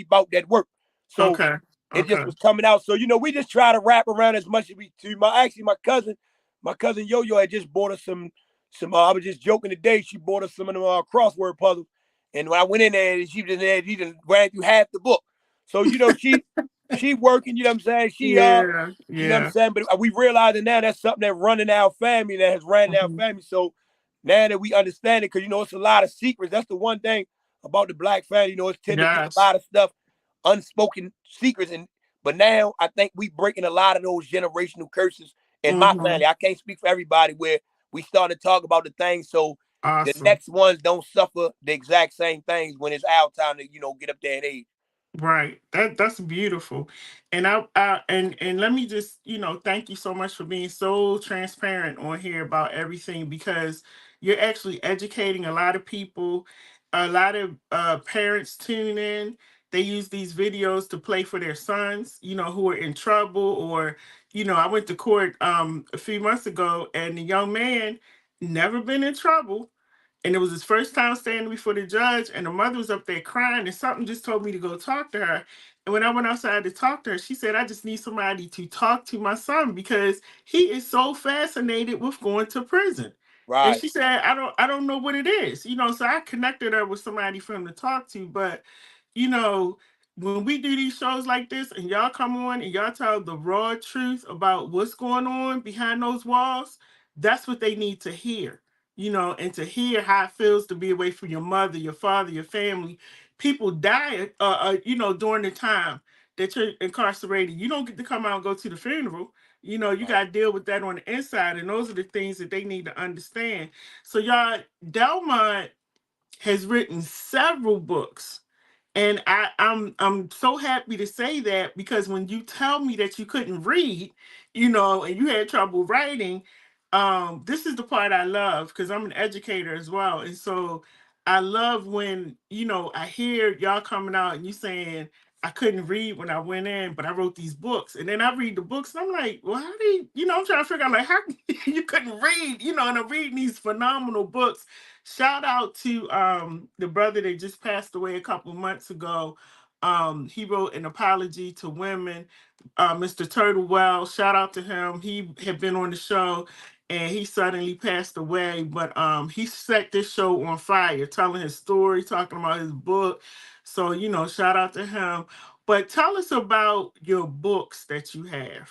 bought that work. So it just was coming out. So, we just try to wrap around as much as we do. My cousin Yo-Yo had just bought us some I was just joking today. She bought us some of them crossword puzzles. And when I went in there, she just ran through half the book. So, she working, you know what I'm saying? You know what I'm saying? But we realizing now that's something that running our family, that has ran our family. So now that we understand it, because, it's a lot of secrets. That's the one thing about the Black family. It's tend to be a lot of stuff, unspoken secrets. But now I think we breaking a lot of those generational curses in my family. I can't speak for everybody, where we start to talk about the things so the next ones don't suffer the exact same things when it's our time to, get up there in age. Right. That's beautiful. And and let me just, thank you so much for being so transparent on here about everything, because you're actually educating a lot of people, a lot of parents tune in, they use these videos to play for their sons, who are in trouble. Or, I went to court a few months ago, and the young man never been in trouble. And it was his first time standing before the judge, and the mother was up there crying, and something just told me to go talk to her. And when I went outside to talk to her, she said, I just need somebody to talk to my son because he is so fascinated with going to prison. And Right. she said, I don't know what it is. So I connected her with somebody for him to talk to. But, you know, when we do these shows like this and y'all come on and y'all tell the raw truth about what's going on behind those walls, that's what they need to hear. And to hear how it feels to be away from your mother, your father, your family. People die, during the time that you're incarcerated. You don't get to come out and go to the funeral. You Right. got to deal with that on the inside. And those are the things that they need to understand. So, y'all, Delmont has written several books. And I'm so happy to say that, because when you tell me that you couldn't read, and you had trouble writing, this is the part I love, because I'm an educator as well. And so I love when, I hear y'all coming out and you saying, I couldn't read when I went in, but I wrote these books. And then I read the books and I'm like, well, how do I'm trying to figure out, like, how you couldn't read, and I'm reading these phenomenal books. Shout out to the brother that just passed away a couple months ago. He wrote An Apology to Women, Mr. Turtlewell. Shout out to him. He had been on the show and he suddenly passed away. But he set this show on fire, telling his story, talking about his book. So, shout out to him. But tell us about your books that you have.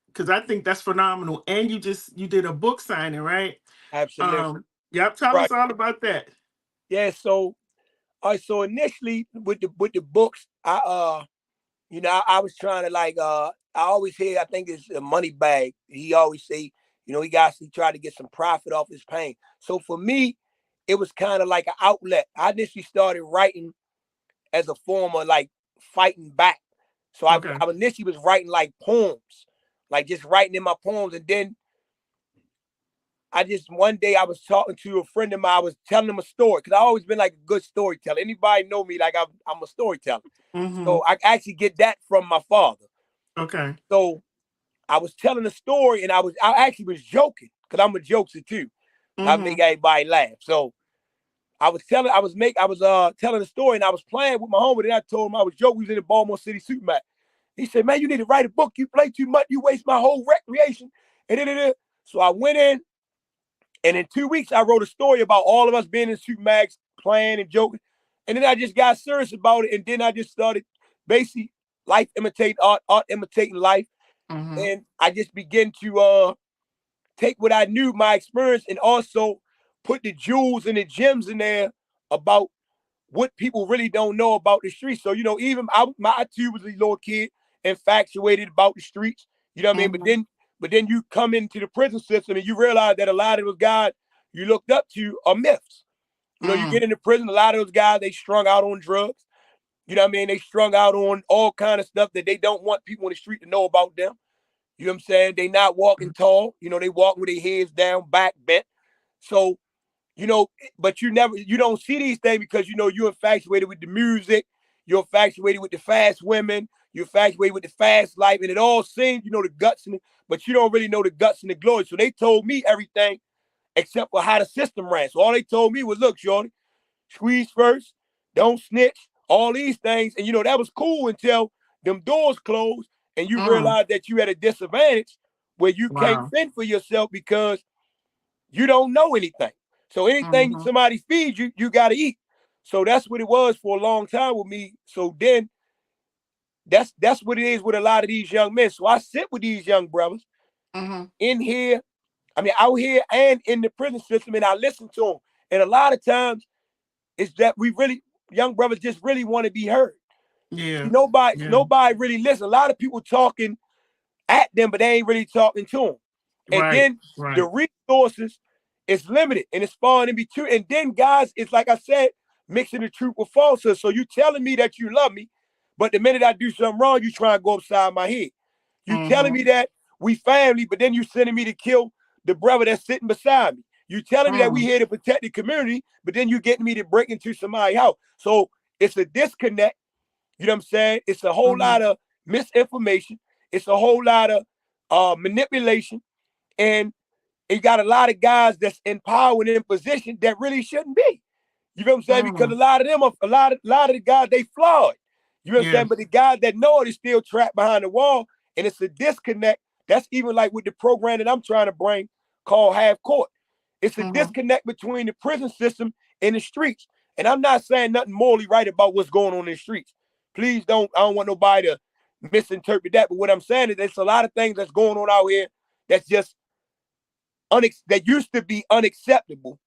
Because I think that's phenomenal. And you did a book signing, right? Absolutely. Yep, tell Right. us all about that. Yeah. So, all right. So initially with the books, I was trying to I always hear, I think it's a money bag. He always say, he tried to get some profit off his pain. So for me, it was kind of like an outlet. I initially started writing as a form of like fighting back. So I Okay. initially was writing like poems, like just writing in my poems. And then one day I was talking to a friend of mine. I was telling him a story, because I always been like a good storyteller. Anybody know me, like I'm a storyteller. Mm-hmm. So I actually get that from my father. Okay. So I was telling a story, and I actually was joking, because I'm a jokester too. I make everybody laugh. So I was telling a story, and I was playing with my homie, and I told him I was joking. We was in the Baltimore City Supermat. He said, "Man, you need to write a book. You play too much. You waste my whole recreation." So I went in, and in 2 weeks, I wrote a story about all of us being in Supermax, playing and joking. And then I just got serious about it, and then I just started basically life imitating art, art imitating life. And I just began to take what I knew, my experience, and also put the jewels and the gems in there about what people really don't know about the streets. So, even my too was a little kid, infatuated about the streets. You know what I mean? But then you come into the prison system and you realize that a lot of those guys you looked up to are myths. You get into prison, a lot of those guys, they strung out on drugs. You know what I mean? They strung out on all kind of stuff that they don't want people in the street to know about them. You know what I'm saying? They not walking tall. They walk with their heads down, back bent. So, but you don't see these things because, you're infatuated with the music. You're infatuated with the fast women. You're infatuated with the fast life. And it all seems, the guts in it, but you don't really know the guts and the glory. So they told me everything except for how the system ran. So all they told me was, look, shorty, squeeze first, don't snitch, all these things. And, that was cool until them doors closed and you realize that you had a disadvantage where you can't fend for yourself because you don't know anything. So anything somebody feeds you, you got to eat. So that's what it was for a long time with me. So then that's what it is with a lot of these young men. So I sit with these young brothers in here, out here and in the prison system, and I listen to them. And a lot of times it's that young brothers just really want to be heard. Yeah. Nobody really listen. A lot of people talking at them, but they ain't really talking to them. And then the resources is limited and it's falling in between. And then guys, it's like I said, mixing the truth with falsehood. So you telling me that you love me, but the minute I do something wrong, you try and go upside my head. You telling me that we family, but then you sending me to kill the brother that's sitting beside me. You telling me that we here to protect the community, but then you getting me to break into somebody's house. So it's a disconnect. You know what I'm saying? It's a whole lot of misinformation. It's a whole lot of manipulation. And you got a lot of guys that's in power and in position that really shouldn't be. You know what I'm saying? Because a lot of them, a lot of the guys, they flawed. You know what I'm saying? But the guys that know it is still trapped behind the wall, and it's a disconnect. That's even like with the program that I'm trying to bring called Half Court. It's a disconnect between the prison system and the streets. And I'm not saying nothing morally right about what's going on in the streets. Please don't, I don't want nobody to misinterpret that. But what I'm saying is there's a lot of things that's going on out here that's just that used to be unacceptable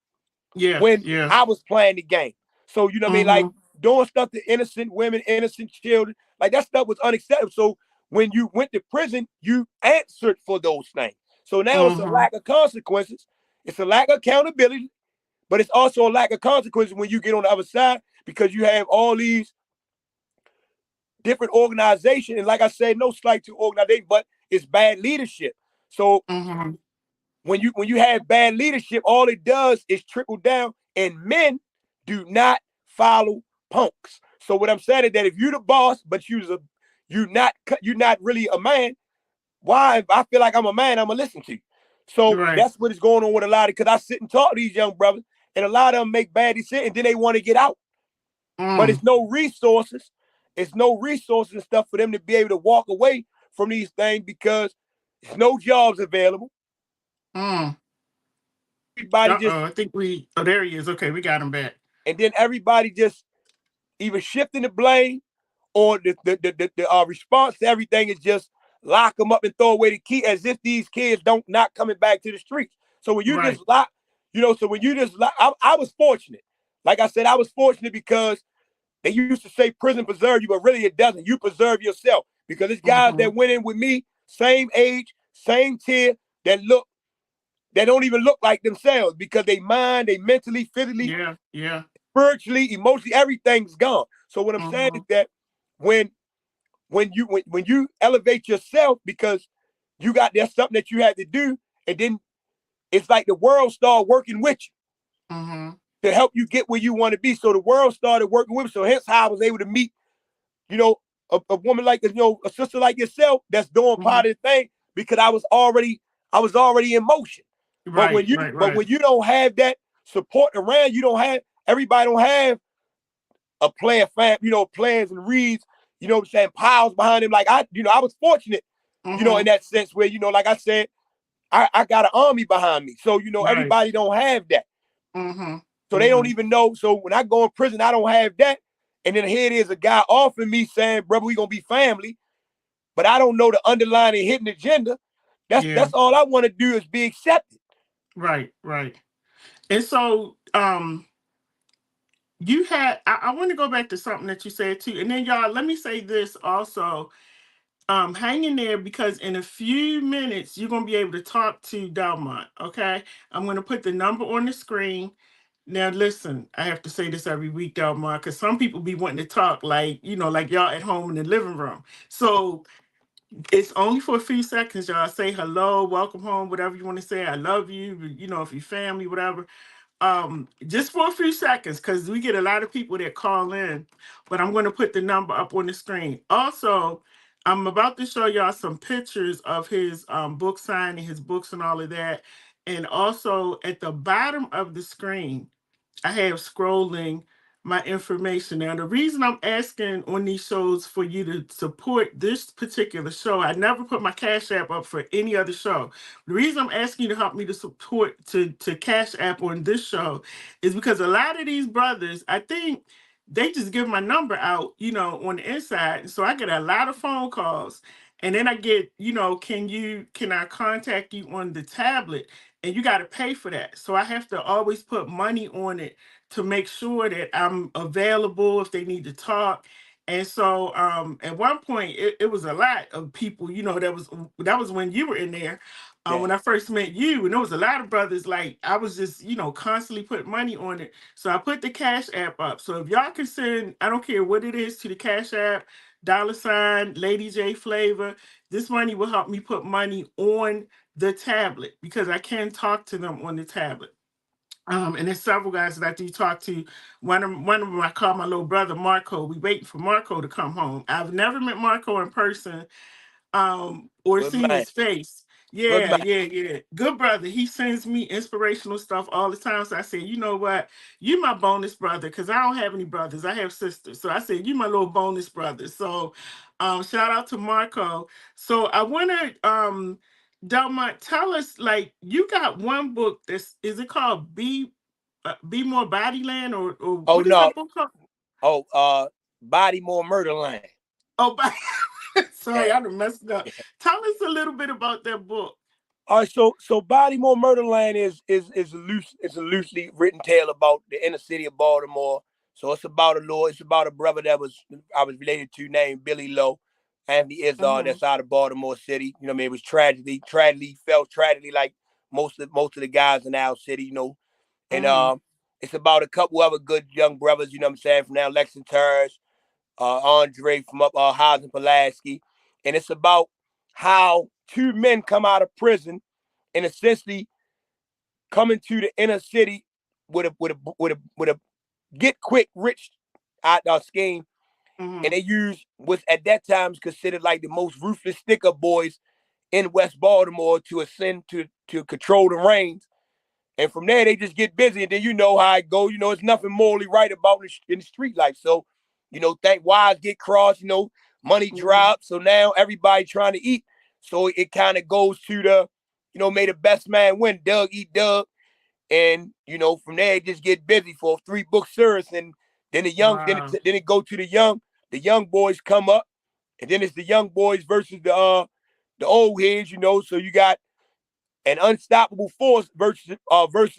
when I was playing the game. So, you know what I mean? Like doing stuff to innocent women, innocent children, like that stuff was unacceptable. So when you went to prison, you answered for those things. So now it's a lack of consequences. It's a lack of accountability, but it's also a lack of consequences when you get on the other side because you have all these different organizations. And like I said, no slight to organization, but it's bad leadership. So when you have bad leadership, all it does is trickle down, and men do not follow punks. So what I'm saying is that if you're the boss, but you're not really a man, why? If I feel like I'm a man, I'm gonna listen to you. So that's what is going on with a lot of, because I sit and talk to these young brothers, and a lot of them make bad decisions, and then they want to get out. But it's no resources. It's no resources and stuff for them to be able to walk away from these things because there's no jobs available. Everybody I think there he is. Okay, we got him back. And then everybody just either shifting the blame or the response to everything is just lock them up and throw away the key as if these kids not coming back to the streets. So when you just lock, so when you just lock, I was fortunate. Like I said, I was fortunate because they used to say prison preserve you, but really it doesn't. You preserve yourself because it's guys that went in with me, same age, same tier, that don't even look like themselves because they mind, they mentally, physically, spiritually, emotionally, everything's gone. So what I'm saying is that when you elevate yourself because there's something that you had to do, and then it's like the world started working with you to help you get where you want to be. So the world started working with me. So hence how I was able to meet, a woman like, a sister like yourself that's doing part of the thing because I was already in motion. But when you don't have that support around, everybody don't have a player fan, plans and reads, what I'm saying, piles behind him. Like I was fortunate, in that sense where, like I said, I got an army behind me. So, everybody don't have that. So they don't even know. So when I go in prison, I don't have that. And then here it is, a guy offering me saying, brother, we gonna be family. But I don't know the underlying hidden agenda. That's all I want to do is be accepted. Right. And so you had, I want to go back to something that you said too. And then y'all, let me say this also. Hang in there because in a few minutes, you're going to be able to talk to Delmont, okay? I'm going to put the number on the screen. Now, listen, I have to say this every week, Delmont, because some people be wanting to talk like, like y'all at home in the living room. So it's only for a few seconds, y'all. Say hello, welcome home, whatever you want to say. I love you, if you're family, whatever. Just for a few seconds, because we get a lot of people that call in, but I'm going to put the number up on the screen. Also, I'm about to show y'all some pictures of his book signing, his books and all of that. And also at the bottom of the screen, I have scrolling my information. Now, the reason I'm asking on these shows for you to support this particular show, I never put my Cash App up for any other show. The reason I'm asking you to help me to support to Cash App on this show is because a lot of these brothers, I think they just give my number out, on the inside. And so I get a lot of phone calls. And then I get, can I contact you on the tablet? And you got to pay for that. So I have to always put money on it to make sure that I'm available if they need to talk. And so at one point, it was a lot of people, that was when you were in there. When I first met you, and there was a lot of brothers, like I was just, constantly putting money on it. So I put the Cash App up. So if y'all can send, I don't care what it is, to the Cash App, $ LadyJ Flavor, this money will help me put money on the tablet because I can talk to them on the tablet. And there's several guys that I do talk to. One of them I call my little brother Marco. We waiting for Marco to come home. I've never met Marco in person, or Good seen man. his face. Good Yeah, man. yeah. Good brother. He sends me inspirational stuff all the time. So I said, you know what? You my bonus brother, because I don't have any brothers. I have sisters. So I said, you my little bonus brother. So shout out to Marco. So I wanna Delmont, tell us, like, you got one book that's, is it called Be More Bodyland, or Oh what is no. that book called? Oh, Body More Murder Line. Oh, Yeah. sorry, I done messed it up. Tell us a little bit about that book. All right, so Baltimore Murderland is a loosely written tale about the inner city of Baltimore. So it's about a brother that I was related to named Billy Lowe, Anthony Izzard, Mm-hmm. that's out of Baltimore City. You know what I mean? It was tragedy like most of the guys in our city, you know. And Mm-hmm. it's about a couple other good young brothers, you know what I'm saying, from now Lexington Terrace, Andre from up Highs and Pulaski. And it's about how two men come out of prison and essentially coming to the inner city with a get quick rich scheme, and Mm-hmm. they use what's at that time considered like the most ruthless stick up boys in West Baltimore to ascend to control the reins. And from there, they just get busy, and then you know how it go. You know, it's nothing morally right about in the street life. So, you know, think wires get crossed. You know, money Mm-hmm. drops. So now everybody trying to eat. So it kind of goes to the, you know, may the best man win. Doug eat Doug, and you know, from there it just get busy for a 3-book series, and then Wow. then it go to the young boys come up, and then it's the young boys versus the old heads. You know, so you got an unstoppable force versus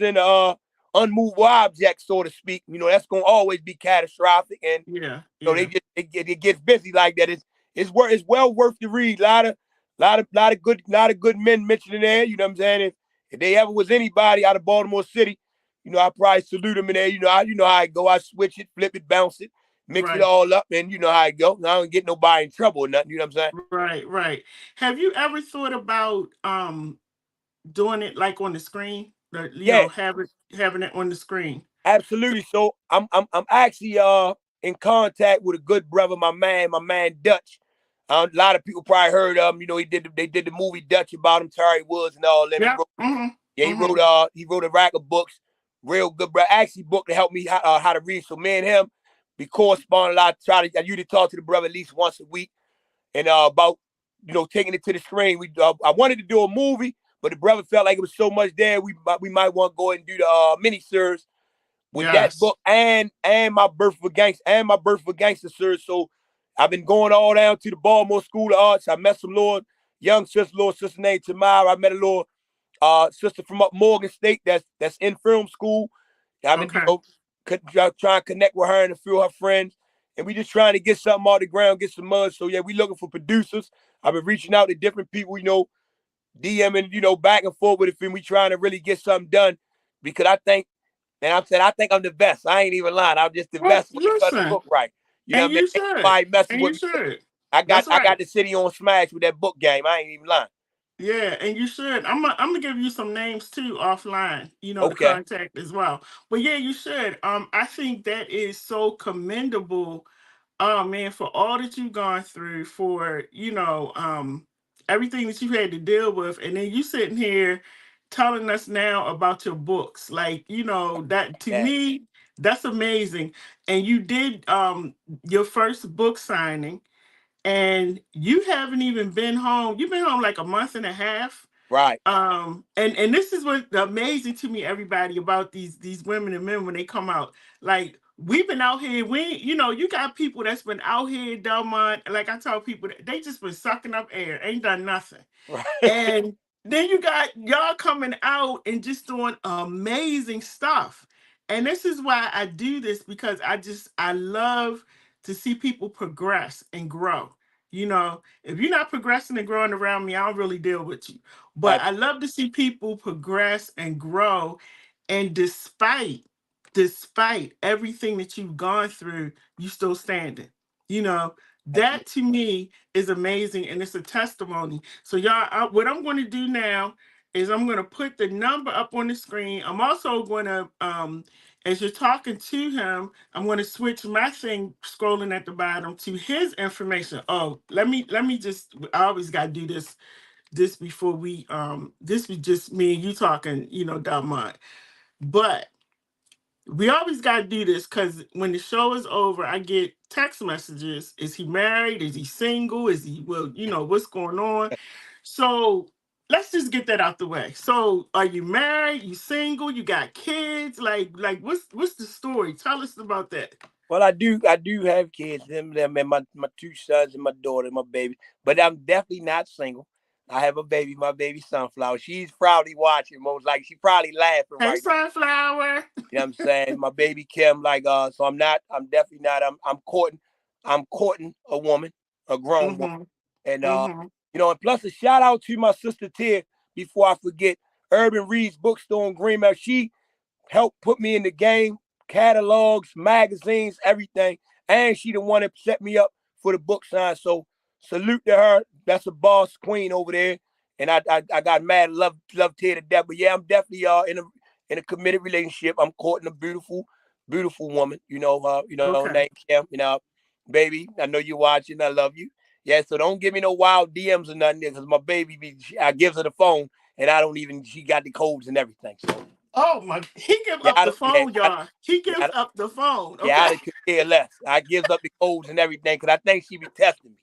an unmovable object, so to speak. You know, that's gonna always be catastrophic, and Yeah. so they Yeah. just it gets busy like that. It's well worth to read. Lot of good men mentioned in there. You know what I'm saying? If they ever was anybody out of Baltimore City, you know, I probably salute them in there. You know how I go. I switch it, flip it, bounce it, mix it Right. all up, and you know how I go. I don't get nobody in trouble or nothing. You know what I'm saying? Right. Right. Have you ever thought about doing it like on the screen? Yeah, Having it on the screen. So, absolutely. So I'm actually in contact with a good brother, my man Dutch. A lot of people probably heard of him. You know, they did the movie Dutch about him, Terry Woods and all them. yeah. Mm-hmm. Yeah, Mm-hmm. he wrote a rack of books, real good bro. Actually, book to help me how to read. So me and him, we correspond a lot. I usually talk to the brother at least once a week, and about, you know, taking it to the screen. I wanted to do a movie, but the brother felt like it was so much there. We might want to go ahead and do the mini series with that Yes. book and my birth for gangster series. So I've been going all down to the Baltimore School of Arts. I met some young little sister named Tamara. I met a little sister from up Morgan State that's in film school. I've been, you Okay. know, trying to connect with her and a few of her friends. And we just trying to get something off the ground, get some mud. So yeah, we looking for producers. I've been reaching out to different people, you know, DMing, you know, back and forth with it, and we trying to really get something done, because I think I'm the best. I ain't even lying. I'm just the Well, best when it comes to listen, book right. You know and what I mean? you Ain't should, nobody messing and with you me. should. I got That's right. the city on smash with that book game. I ain't even lying. Yeah, and you should. I'm gonna give you some names too offline, to Okay. contact as well. But yeah, you should. I think that is so commendable. Oh man, for all that you've gone through, for everything that you had to deal with, and then you sitting here telling us now about your books. Like, that to Yeah. me, that's amazing. And you did your first book signing, and you haven't even been home. You've been home like a month and a half. Right. And this is what's amazing to me, everybody, about these women and men when they come out. Like, we've been out here. You got people that's been out here in Delmont. Like I tell people, they just been sucking up air, ain't done nothing. Right. And then you got y'all coming out and just doing amazing stuff. And this is why I do this, because I love to see people progress and grow. If you're not progressing and growing around me, I don't really deal with you. But I love to see people progress and grow. And despite everything that you've gone through, you still standing. You know, that Absolutely. to me is amazing, and it's a testimony. So y'all, what I'm going to do now is I'm going to put the number up on the screen. I'm also going to, as you're talking to him, I'm going to switch my thing scrolling at the bottom to his information. Oh, let me just, I always got to do this before we, this was just me and you talking, Delmont. But we always got to do this because when the show is over, I get text messages. Is he married? Is he single? Is he, well, what's going on? So let's just get that out the way. So are you married? You single? You got kids? Like what's the story? Tell us about that. Well, I do have kids, them and my 2 sons and my daughter, my baby. But I'm definitely not single. I have a baby, my baby Sunflower. She's probably watching, most likely. She probably laughing Hey, right now. Sunflower. You know what I'm saying? My baby Kim, so I'm definitely not, I'm courting a woman, a grown woman. And and plus a shout out to my sister Tia, before I forget, Urban Reed's Bookstore in Greenmount. She helped put me in the game, catalogs, magazines, everything. And she the one that set me up for the book sign. So salute to her. That's a boss queen over there. And I got mad, love Tia to death. But yeah, I'm definitely in a committed relationship. I'm courting a beautiful woman. Her name Kim. Baby, I know you're watching. I love you. Yeah, so don't give me no wild DMs or nothing, because my baby, I gives her the phone, and she got the codes and everything. So. Oh my! He gives up the phone, y'all. He gives up the phone. Okay? Yeah, I could care less. I gives up the codes and everything because I think she be testing me.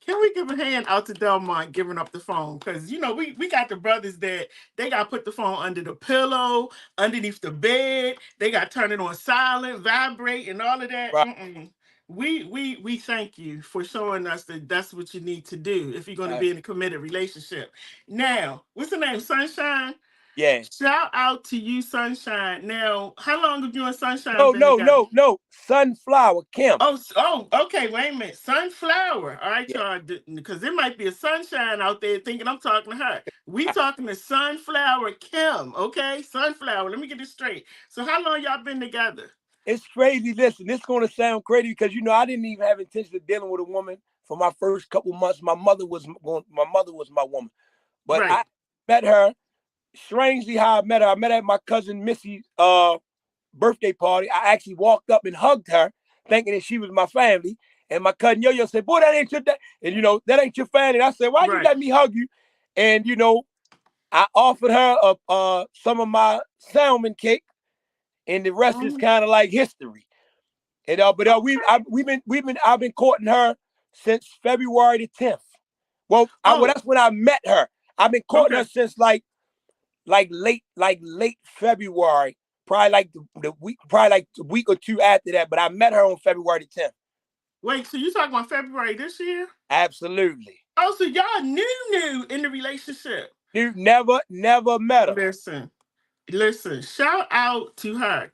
Can we give a hand out to Delmont giving up the phone? Because we got the brothers that they got to put the phone under the pillow, underneath the bed. They got to turn it on silent, vibrate, and all of that. Right. We thank you for showing us that that's what you need to do if you're going to be in a committed relationship. Now, what's the name? Sunshine? Yeah. Shout out to you, Sunshine. Now, how long have you and Sunshine been together? No. Sunflower, Kim. Oh, okay. Wait a minute. Sunflower. All right, y'all. Because there might be a Sunshine out there thinking I'm talking to her. We talking to Sunflower Kim, okay? Sunflower. Let me get this straight. So how long y'all been together? It's crazy. Listen, it's going to sound crazy because, I didn't even have intention of dealing with a woman for my first couple months. My mother was my woman. But I met her, strangely how I met her. I met her at my cousin Missy's birthday party. I actually walked up and hugged her, thinking that she was my family. And my cousin Yo-Yo said, boy, that ain't your dad. And, that ain't your family. And I said, why you let me hug you? And, I offered her some of my salmon cake. And the rest is kind of like history. And I've been courting her since February the 10th. Well, that's when I met her. I've been courting her since like late February, probably like the week or two after that. But I met her on February the 10th. Wait, so you talking about February this year? Absolutely. Oh, so y'all new in the relationship? Never met her. Listen, shout out to her.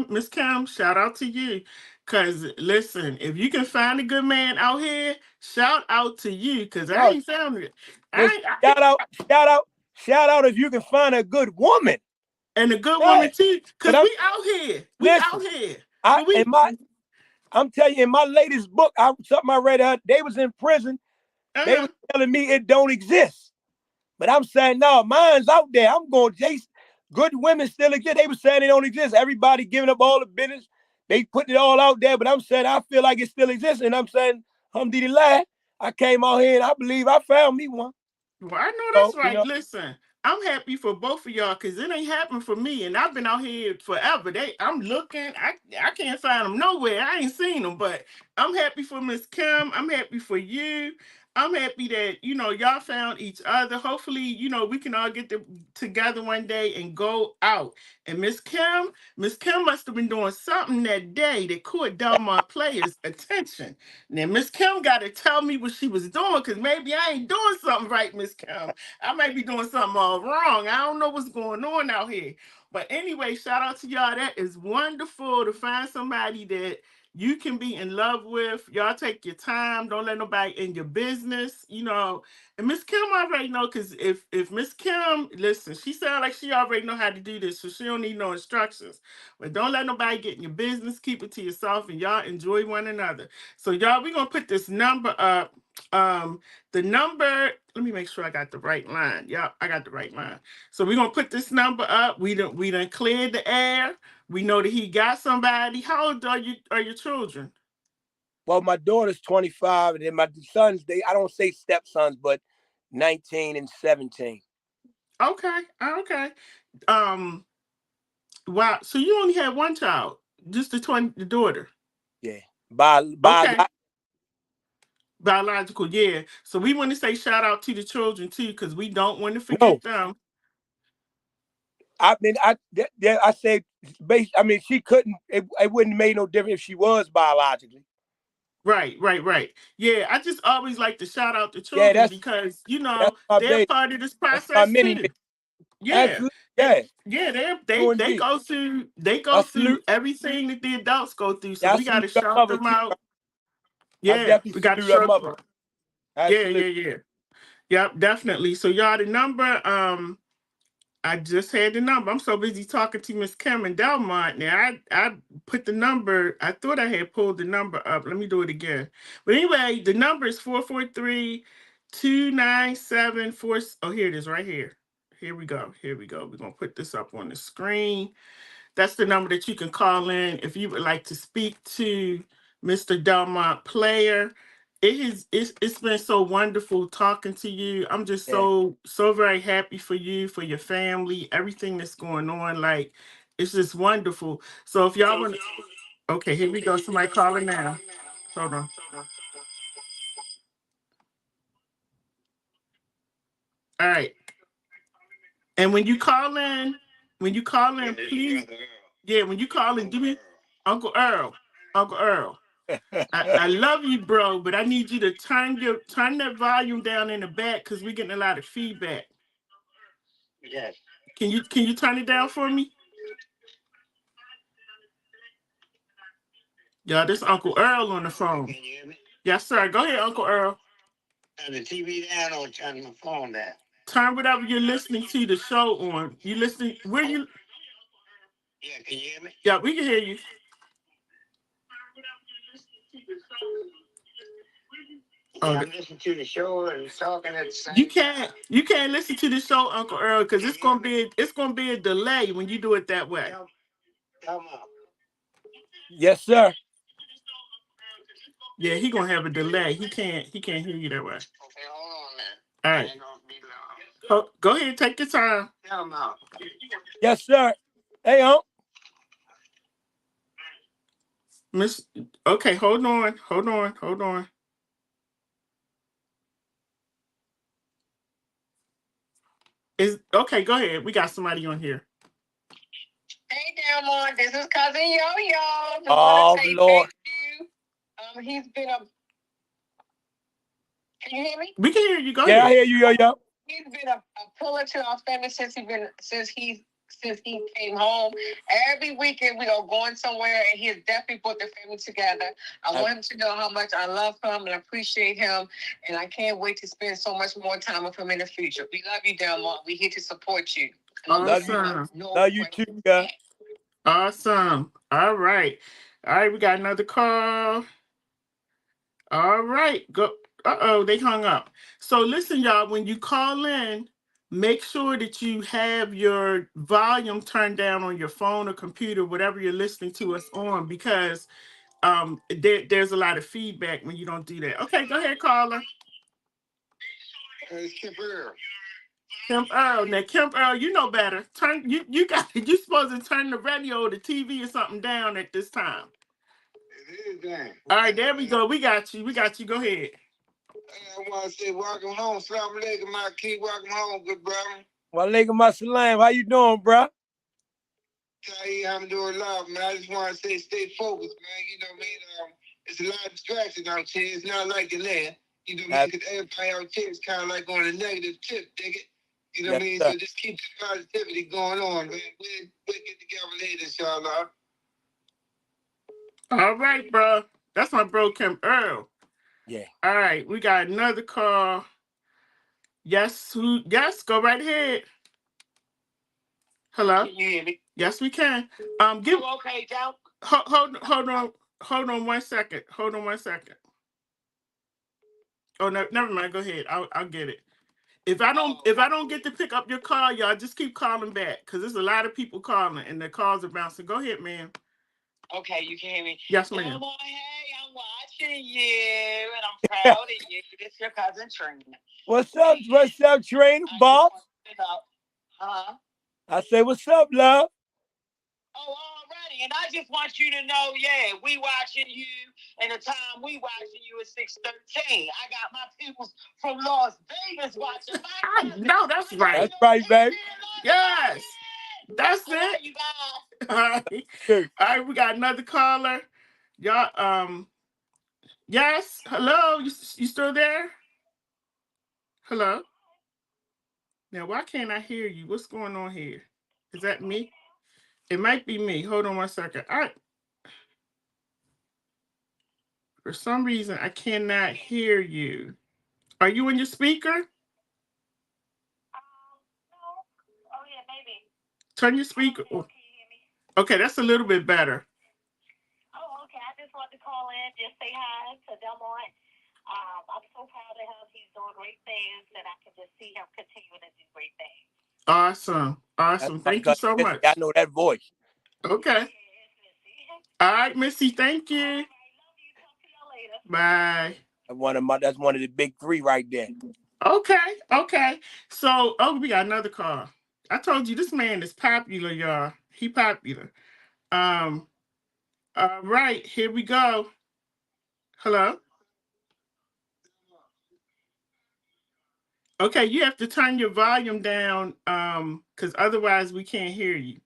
Miss Kim, shout out to you. Because, listen, if you can find a good man out here, shout out to you. Because I ain't found it. Shout out if you can find a good woman. And a good woman, too. Because we out here. Out here. I'm telling you, in my latest book, something I read, they was in prison. They was telling me it don't exist. But I'm saying, no, mine's out there. I'm going to chase. Good women still exist. They were saying they don't exist. Everybody giving up all the business. They putting it all out there. But I'm saying I feel like it still exists. And I'm saying, alhamdulillah, I came out here and I believe I found me one. Well, I know that's right. Listen, I'm happy for both of y'all because it ain't happened for me. And I've been out here forever. I'm looking. I can't find them nowhere. I ain't seen them. But I'm happy for Miss Kim. I'm happy for you. I'm happy that, y'all found each other. Hopefully, we can all get together one day and go out. And Miss Kim must have been doing something that day that caught Delmont Player's attention. Now, Miss Kim got to tell me what she was doing because maybe I ain't doing something right, Miss Kim. I might be doing something all wrong. I don't know what's going on out here. But anyway, shout out to y'all. That is wonderful to find somebody that you can be in love with. Y'all take your time. Don't let nobody in your business, And Miss Kim already know, because if Miss Kim, listen, she sounds like she already know how to do this, so she don't need no instructions. But don't let nobody get in your business. Keep it to yourself, and y'all enjoy one another. So y'all, we're going to put this number up The number, let me make sure I got the right line. Yeah, I got the right line. So we're gonna put this number up. We done cleared the air. We know that he got somebody. How old are your children? Well, my daughter's 25, and then my sons, I don't say stepsons, but 19 and 17. Okay. Wow. So you only had one child, just the daughter. Yeah. Okay. Biological, yeah. So we want to say shout out to the children too, because we don't want to forget them. I mean, I say, I mean, she couldn't. It wouldn't have made no difference if she was biologically. Right. Yeah, I just always like to shout out the children because they're part of this process too. Yeah. They go through everything that the adults go through. So we gotta shout them out. Yeah, we gotta shout them out. Yeah. Yep, definitely. So y'all, the number, I just had the number. I'm so busy talking to Miss Kim and Delmont. Now I put the number. I thought I had pulled the number up. Let me do it again. But anyway, the number is 443-297-4. Oh, here it is, right here. Here we go. We're gonna put this up on the screen. That's the number that you can call in if you would like to speak to Mr. Delmont Player. It's been so wonderful talking to you. I'm just so very happy for you, for your family, everything that's going on. Like, it's just wonderful. So if y'all want to, okay, here we go. Somebody calling now. Hold on. All right. And when you call in, please, when you call in, do me, Uncle Earl. I love you, bro, but I need you to turn that volume down in the back because we're getting a lot of feedback. Yes. Can you turn it down for me? Yeah, this Uncle Earl on the phone. Can you hear me? Yes, sir. Go ahead, Uncle Earl. Turn the TV down or turn my phone down? Turn whatever you're listening to the show on. You listening? Where you? Yeah, can you hear me? Yeah, we can hear you. I'm listening to the show and talking at the same time. You can't listen to the show, Uncle Earl, because it's gonna be a delay when you do it that way. Come on. Yes, sir. Yeah, he gonna have a delay. He can't hear you that way. Okay, hold on, man. All right. Ain't gonna be long. Go ahead, take your time. Come on. Yes, sir. Hey, Miss. Okay, hold on. Okay, go ahead. We got somebody on here. Hey, Delmont, this is Cousin Yo-Yo. Oh, Lord. Thank you. He's been Can you hear me? We can hear you. Go ahead. I hear you, Yo-Yo. He's been a pillar to our family since he came home. Every weekend we are going somewhere, and he has definitely brought the family together. I want him to know how much I love him and appreciate him, and I can't wait to spend so much more time with him in the future. We love you, Delmont. We're here to support you. Awesome. Love you too, guys. Awesome. All right, we got another call. All right, go. They hung up. So listen, y'all, when you call in, make sure that you have your volume turned down on your phone or computer, whatever you're listening to us on, because there's a lot of feedback when you don't do that. Okay, go ahead, caller. It's Kim Earl. Now Kim Earl, you know better. You're supposed to turn the radio or the TV or something down at this time. It is down. All right, there we go. We got you. Go ahead. I want to say welcome home. Salaam alaikum, my kid. Welcome home, good brother. Walaikum assalam. How you doing, bro? I'm doing love, man. I just want to say stay focused, man. You know what I mean? It's a lot of distraction out here. It's not like the land. You know what I mean? Because everybody out here is kind of like on a negative tip, dig it? You know what I mean? So just keep the positivity going on, man. We'll get together later, inshallah. All right, bro. That's my bro, Kim Earl. Yeah. All right, we got another call. Yes, go right ahead. Hello? Can you hear me? Yes, we can. Okay, Joe? Hold on 1 second. Oh no, never mind. Go ahead. I'll get it. If I don't get to pick up your call, y'all just keep calling back because there's a lot of people calling and the calls are bouncing. Go ahead, ma'am. Okay, you can hear me. Yes, ma'am. Hey, I'm watching you, and I'm proud of you. It's your cousin Trina. What's up, Trina? Boss? Huh? I say, what's up, love? Oh, already. And I just want you to know, yeah, we watching you, and the time we watching you is 6:13. I got my people from Las Vegas watching my cousin. No, that's right. That's right, baby. Yes. That's it. You guys. All right, we got another caller. Y'all, yes. Hello, you still there? Hello. Now, why can't I hear you? What's going on here? Is that me? It might be me. Hold on 1 second. For some reason, I cannot hear you. Are you in your speaker? No. Oh, yeah, maybe. Turn your speaker. Can you hear me? Okay, that's a little bit better. Oh, okay. I just wanted to call in, just say hi to Delmont. I'm so proud of him. He's doing great things, and I can just see him continuing to do great things. Awesome. Thank you so much. I know that voice. Okay. All right, Missy. Thank you. Love you. Talk to y'all later. Bye. That's one of the big three right there. Okay. So, we got another call. I told you this man is popular, y'all. He popular. All right, here we go. Hello. Okay, you have to turn your volume down, because otherwise we can't hear you.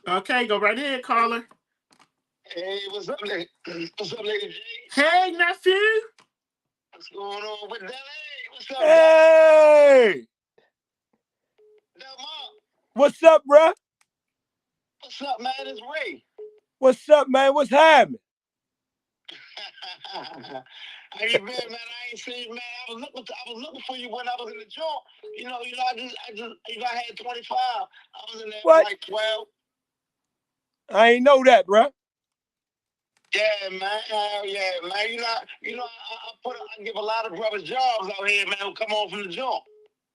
Okay, go right ahead, caller. Hey, what's up, lady? What's up, Lady J? Hey, nephew. What's going on with that? Hey, what's up? Hey! Delmont. What's up, bruh? What's up, man? It's Ray. What's up, man? What's happening? How you been, man? I ain't seen you, man. I was looking for you when I was in the joint. I had 25. I was in there for like 12. I ain't know that, bruh. Yeah, man. Yeah, man. I give a lot of brothers jobs out here, man, who come on from the joint.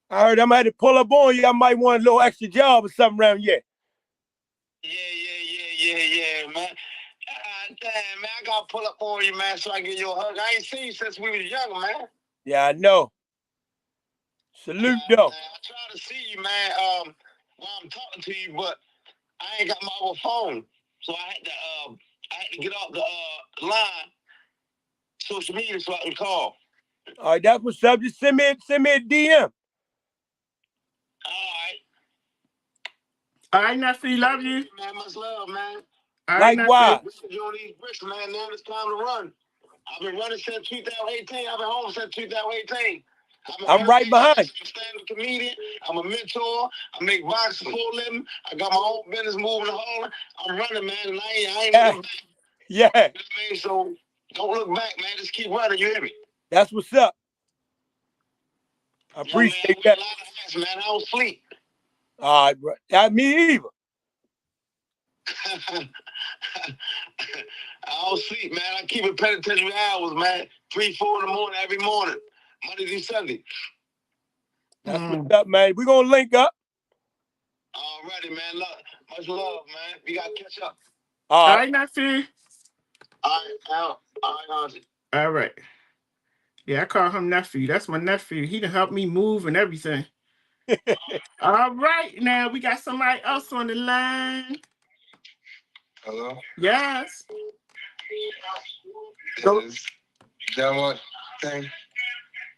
I heard I might have to pull up on you. I might want a little extra job or something around here. Yeah, man. Damn, man, I gotta pull up on you, man, so I give you a hug. I ain't seen you since we was young, man. Yeah, I know. Salute, though. Man, I try to see you, man, while I'm talking to you, but I ain't got my other phone, so I had to get off the line, social media, so I can call. All right, that's what's up. Just send me a DM. All right, nephew, love you. Man, much love, man. Likewise. You on these bricks, man. Now it's time to run. I've been running since 2018. I've been home since 2018. I'm right behind. I'm a stand-up comedian. I'm a mentor. I make boxing for a living. I got my own business moving and hauling. I'm running, man, and I ain't looking back. Yeah. You know what I mean? So don't look back, man. Just keep running. You hear me? That's what's up. I appreciate that. A lot of hats, man. I don't sleep. All right, bro. Not me either. I don't sleep, man. I keep it penitentiary hours, man. 3, 4 in the morning every morning, Monday through Sunday. That's what's up, man. We're going to link up. Alrighty, man. Much love, man. We got to catch up. All right, nephew. All right, Auntie. All right. Yeah, I call him nephew. That's my nephew. He done helped me move and everything. All right, now we got somebody else on the line. Hello? Yes. Is that what thing?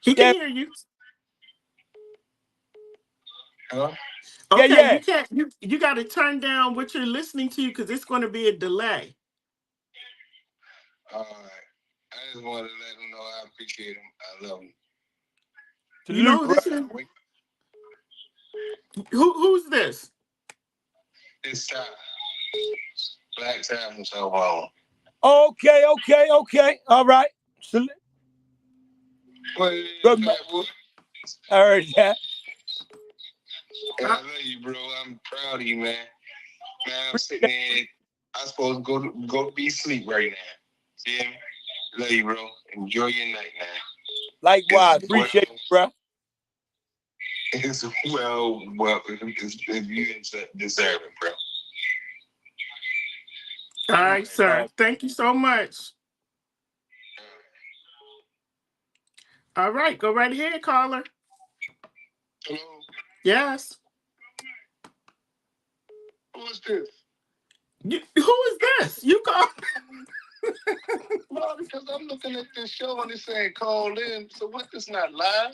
He can hear you. Hello? Okay, yeah. you can't. You got to turn down what you're listening to because it's going to be a delay. All right. I just wanted to let him know I appreciate him. I love him. You know who this is? Who's this? It's Ty. Black Ty from South Harlem. Okay. All right. Good, I heard that. I love you, bro. I'm proud of you, man. Man, I'm sitting there. I'm supposed to go be asleep right now. Yeah. Love you, bro. Enjoy your night, man. Likewise. Appreciate it, bro. It's if you deserve it, bro. All right, sir. Thank you so much. All right, go right ahead, caller. Hello. Yes. Who is this? Who is this? You call? Well, because I'm looking at this show and it's saying call in. So what? This not live?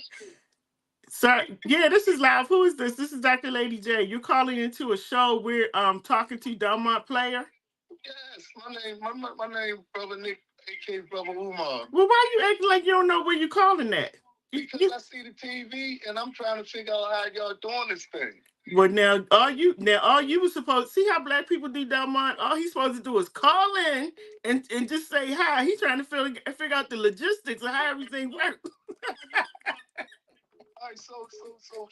Sir, yeah, this is live. Who is this? This is Dr. Lady J. You're calling into a show. We're talking to Delmont Player. Yes, my name, Brother Nick, aka Brother Umar. Well, why you acting like you don't know where you're calling at? Because I see the TV and I'm trying to figure out how y'all doing this thing. Well, now all you were supposed to see how black people do, Delmont. All he's supposed to do is call in and just say hi. He's trying to figure out the logistics of how everything works. All right, so look,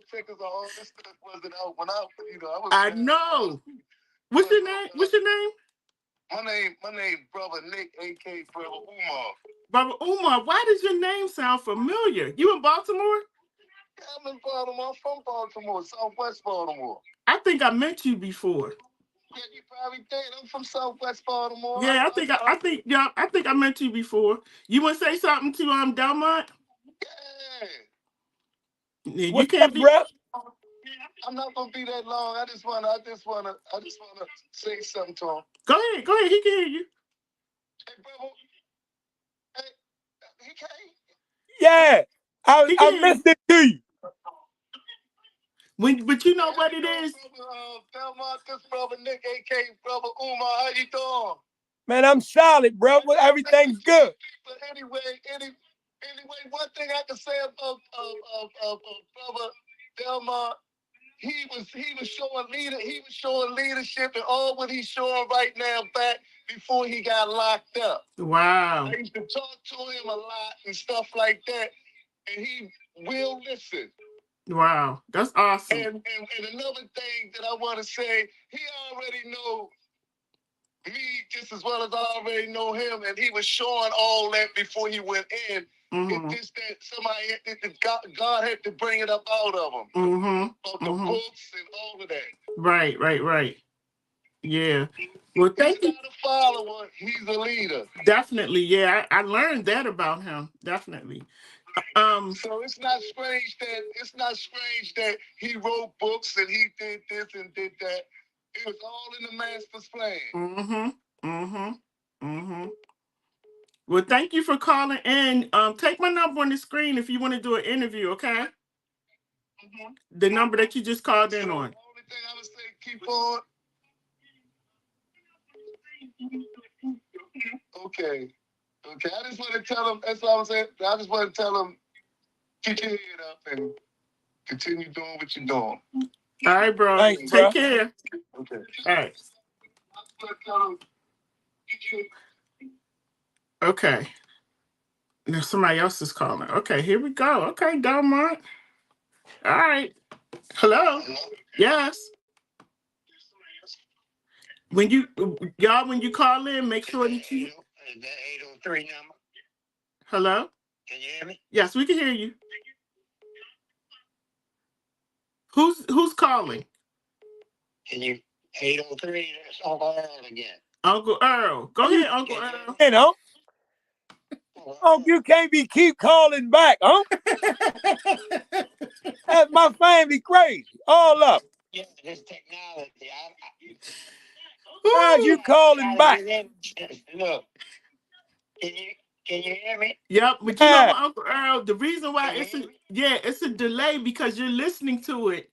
check this out. All this stuff wasn't out when I was. I know. What's your name? What's your name? My name, Brother Nick, aka Brother Umar. Brother Umar, why does your name sound familiar? You in Baltimore? Yeah, I'm in Baltimore. I'm from Baltimore, Southwest Baltimore. I think I met you before. Yeah, you probably did. I'm from Southwest Baltimore. Yeah, I think I met you before. You want to say something to Delmont? Yeah. You can't be. I'm not gonna be that long. I just wanna say something to him. Go ahead. He can hear you. Hey, brother. Hey, he can't. Yeah, I missed it to you. But you know what it is. Delmont, this Brother Nick, aka Brother Umar, how you doing? Man, I'm solid, bro. Everything's good. But anyway, one thing I can say about Brother Delmont, he was showing leadership and all what he's showing right now back before he got locked up. Wow. I used to talk to him a lot and stuff like that, and he will listen. Wow, that's awesome. And another thing that I want to say, he already know me just as well as I already know him, and he was showing all that before he went in. Mm-hmm. It's just that God had to bring it up out of him. Mm-hmm. About the books and all of that. Right. Yeah. Well, thank you. He's not a follower, he's a leader. Definitely, yeah. I learned that about him. Definitely. So it's not strange that he wrote books and he did this and did that. It was all in the master's plan. Well, thank you for calling in. Take my number on the screen if you want to do an interview, okay? The number that you just called in on. The only thing I would say, keep on. Okay. I just want to tell him, that's all I'm saying. I just want to tell him, keep your head up and continue doing what you're doing. All right, bro. Thanks, Take bro. care. Okay. All right. Okay. Now somebody else is calling. Okay, here we go. Okay, Delmont. All right. Hello. Yes. When you call in, make sure that you. Is that 803 number? Hello. Can you hear me? Yes, we can hear you. Who's calling? Can you 803? That's Uncle Earl again. Uncle Earl. Go ahead, Uncle Earl. You know. Oh, you can't keep calling back, huh? That's my family crazy. All up. Yeah, this technology. How's you calling back? Look, can you hear me? Yep, but you know what, Uncle Earl, the reason why it's a delay because you're listening to it.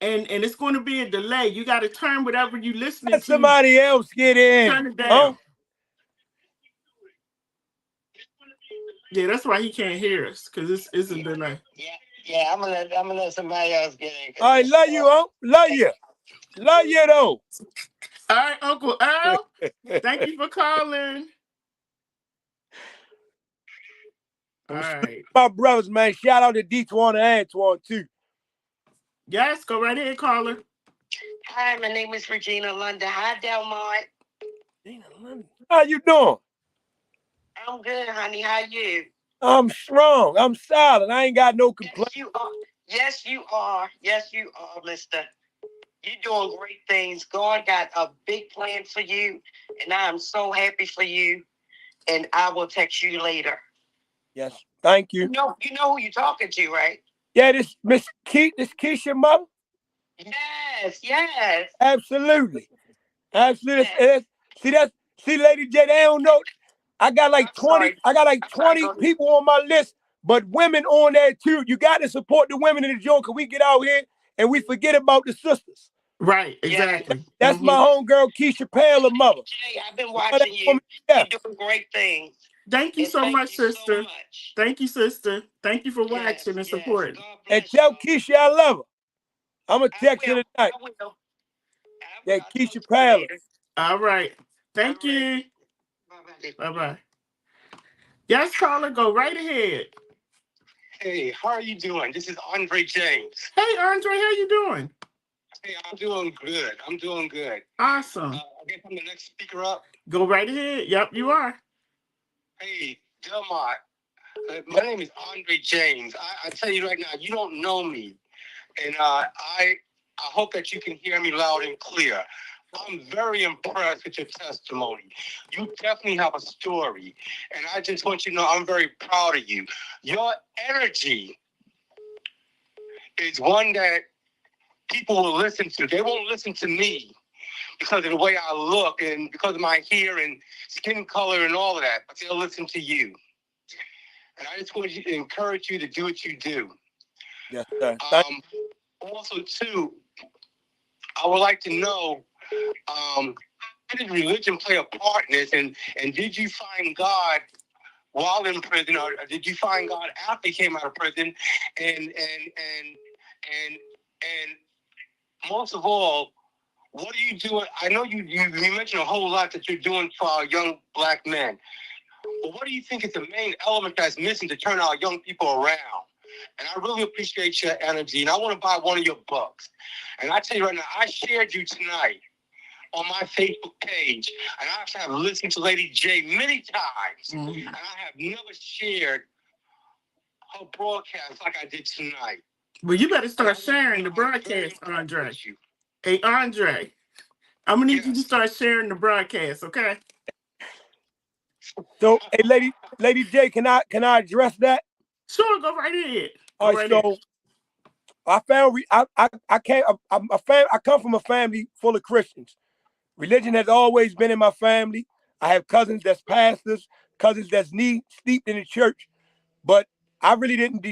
And it's going to be a delay. You got to turn whatever you're listening Let to. somebody else get in. Turn it down. Huh? Yeah, that's why he can't hear us because it's a delay. Yeah. I'm gonna let somebody else get in. All right, love you, huh? Love you though. All right, Uncle Earl. Thank you for calling. All right, my brothers, man. Shout out to D1 and Antoine too. Yes, go right ahead, caller. Hi, my name is Regina London. Hi, Delmont. Regina London. How you doing? I'm good, honey. How you? I'm strong. I'm solid. I ain't got no complaints. Yes, you are. Yes, you are. Yes, you are, mister. You're doing great things. God got a big plan for you, and I am so happy for you. And I will text you later. Yes, thank you. You know who you're talking to, right? Yeah, this Keisha mother? Yes, yes. Absolutely. Absolutely. Yes. See, Lady J, they don't know. I got like 20 people on my list, but women on there too. You got to support the women in the joint, because we get out here and we forget about the sisters. Right, exactly. That's my homegirl, Keisha Pale, mother. Jay, I've been watching you. You're doing great things. Thank you so much, sister. Thank you, sister. Thank you for watching and supporting. And tell Keisha I love her. I'm going to text her tonight. I will. Yeah, Keisha Pale. All right. Thank you. Bye-bye. Yes, caller, go right ahead. Hey, how are you doing? This is Andre James. Hey, Andre, how you doing? Hey, I'm doing good. I'm doing good. Awesome. I guess I'm the next speaker up. Go right ahead. Yep, you are. Hey, Delmont. My name is Andre James. I tell you right now, you don't know me. And I hope that you can hear me loud and clear. I'm very impressed with your testimony. You definitely have a story. And I just want you to know I'm very proud of you. Your energy is one that people will listen to. They won't listen to me because of the way I look and because of my hair and skin color and all of that, but they'll listen to you. And I just want to encourage you to do what you do. Yes, sir. Also, too, I would like to know, how did religion play a part in this? And did you find God while in prison, or did you find God after you came out of prison? And most of all, what are you doing? I know you mentioned a whole lot that you're doing for our young black men. But what do you think is the main element that's missing to turn our young people around? And I really appreciate your energy. And I want to buy one of your books. And I tell you right now, I shared you tonight on my Facebook page. And I have listened to Lady J many times. Mm-hmm. And I have never shared her broadcast like I did tonight. Well, you better start sharing the broadcast, Andre. Hey, Andre, I'm going to need you to start sharing the broadcast, okay? So, hey, Lady J, can I address that? Sure, go right ahead. All right, so I found I come from a family full of Christians. Religion has always been in my family. I have cousins that's pastors, cousins that's steeped in the church, but I really didn't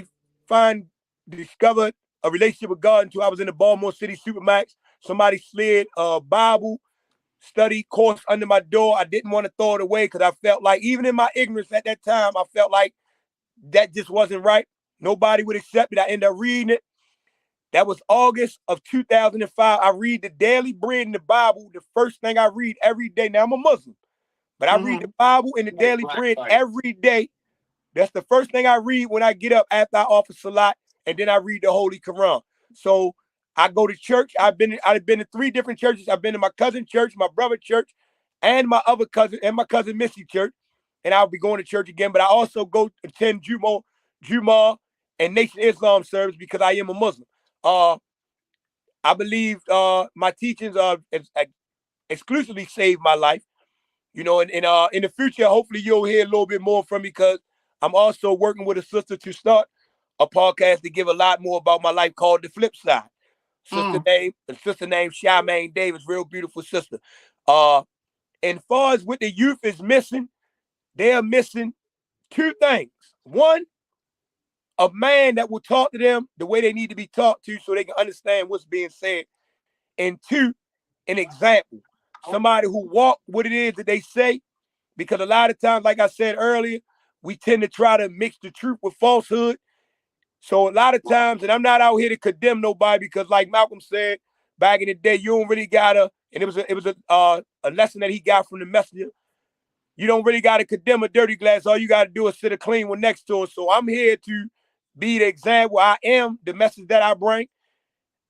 discover a relationship with God until I was in the Baltimore City Supermax. Somebody slid a Bible study course under my door. I didn't want to throw it away because I felt like, even in my ignorance at that time, I felt like that just wasn't right. Nobody would accept it. I ended up reading it. That was August of 2005. I read the Daily Bread in the Bible, the first thing I read every day. Now, I'm a Muslim, but I read the Bible and the Daily Bread every day. That's the first thing I read when I get up after I offer Salat, and then I read the Holy Quran. So I go to church. I've been to 3 different churches. I've been to my cousin church, my brother church, and my other cousin, and my cousin Missy church. And I'll be going to church again. But I also go attend Jumu'ah and Nation Islam service because I am a Muslim. I believe my teachings exclusively saved my life. You know, and in the future, hopefully you'll hear a little bit more from me, because I'm also working with a sister to start a podcast to give a lot more about my life called The Flip Side. Sister named Charlene Davis, real beautiful sister. And far as what the youth is missing, they're missing 2 things. One, a man that will talk to them the way they need to be talked to so they can understand what's being said. And 2, an example. Somebody who walk what it is that they say, because a lot of times, like I said earlier, we tend to try to mix the truth with falsehood. So a lot of times, and I'm not out here to condemn nobody, because like Malcolm said back in the day, you don't really gotta, and it was a lesson that he got from the messenger. You don't really gotta condemn a dirty glass. All you gotta do is sit a clean one next to it. So I'm here to be the example. I am the message that I bring.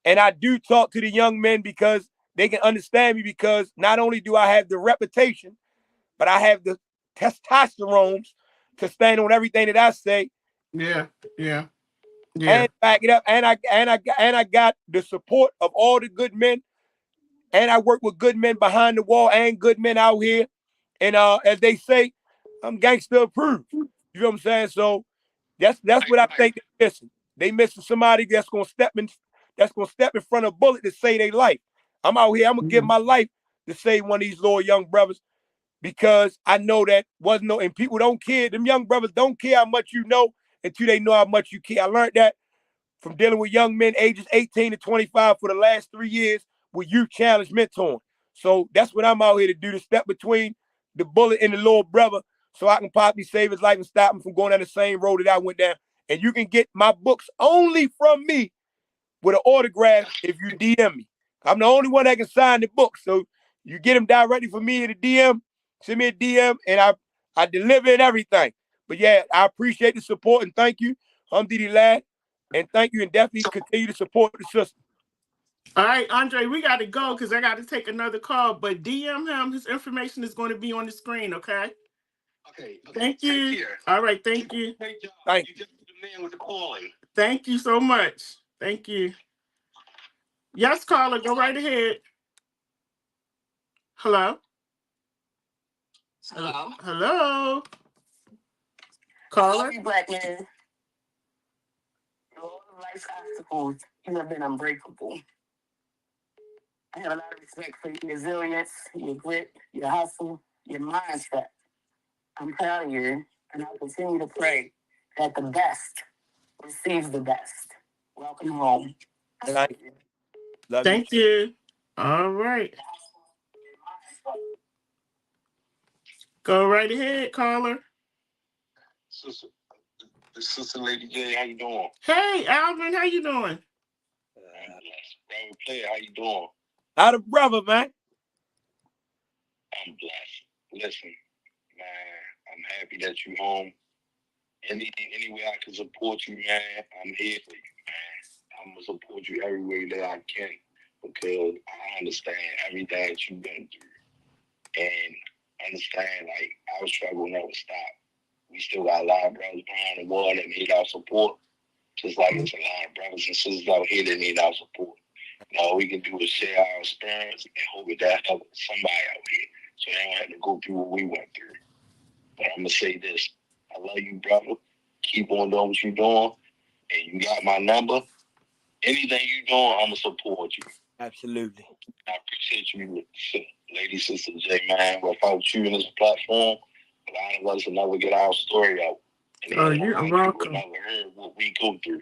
And I do talk to the young men because they can understand me, because not only do I have the reputation, but I have the testosterone to stand on everything that I say. Yeah. And back it up. And I got the support of all the good men. And I work with good men behind the wall and good men out here. And as they say, I'm gangster approved. You know what I'm saying? So that's what I think they're missing. They missing somebody that's gonna step in front of a bullet to save their life. I'm out here, I'm gonna give my life to save one of these little young brothers, because I know that wasn't no, and people don't care. Them young brothers don't care how much you know until they know how much you care. I learned that from dealing with young men ages 18 to 25 for the last 3 years with youth challenge mentoring. So that's what I'm out here to do, to step between the bullet and the little brother, so I can possibly save his life and stop him from going down the same road that I went down. And you can get my books only from me with an autograph if you DM me. I'm the only one that can sign the book. So you get them directly from me in the DM, send me a DM, and I deliver and everything. But yeah, I appreciate the support and thank you. I'm Didi Lad. And thank you, and definitely continue to support the system. All right, Andre, we got to go because I got to take another call. But DM him. His information is going to be on the screen, okay? Okay. Thank you. All right, thank you. Thank you. Thank You just the man with the calling. Thank you so much. Thank you. Yes, caller, go right ahead. Hello? Hello. Hello? Caller? You black man. All of life's obstacles, you have been unbreakable. I have a lot of respect for your resilience, your grit, your hustle, your mindset. I'm proud of you, and I'll continue to pray that the best receives the best. Welcome home. Thank you. Love Thank you. All right. Go right ahead, caller. Sister Lady J, how you doing? Hey, Alvin, how you doing? Welcome Player, how you doing? How the brother, man? I'm blessed. Listen, man, I'm happy that you're home. Any way I can support you, man, I'm here for you, man. I'm gonna support you every way that I can, because I understand everything that you've been through, and understand like our struggle never stopped. We still got a lot of brothers behind the wall that need our support, just like it's a lot of brothers and sisters out here that need our support. All we can do is share our experience and hope that helps somebody out here, so they don't have to go through what we went through. But I'm gonna say this: I love you, brother. Keep on doing what you're doing, and you got my number. Anything you're doing, I'm gonna support you. Absolutely. I appreciate you, Lady Sister J, man. Without you in this platform, a lot of us will never get our story out. And you are welcome. Never heard what we go through.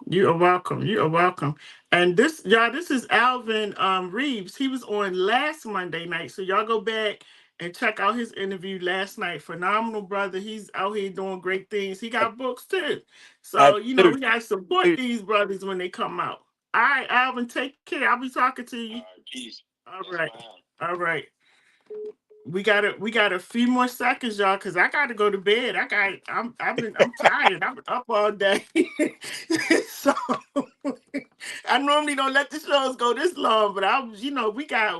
You are welcome. You are welcome. And this, y'all, this is Alvin Reeves. He was on last Monday night. So y'all go back and check out his interview last night. Phenomenal brother. He's out here doing great things. He got books too. So, you know, we got to support these brothers when they come out. All right, Alvin, take care. I'll be talking to you. All right, peace. All right. All right. We got a few more seconds, y'all, because I gotta go to bed. I'm tired. I've been up all day. So I normally don't let the shows go this long, but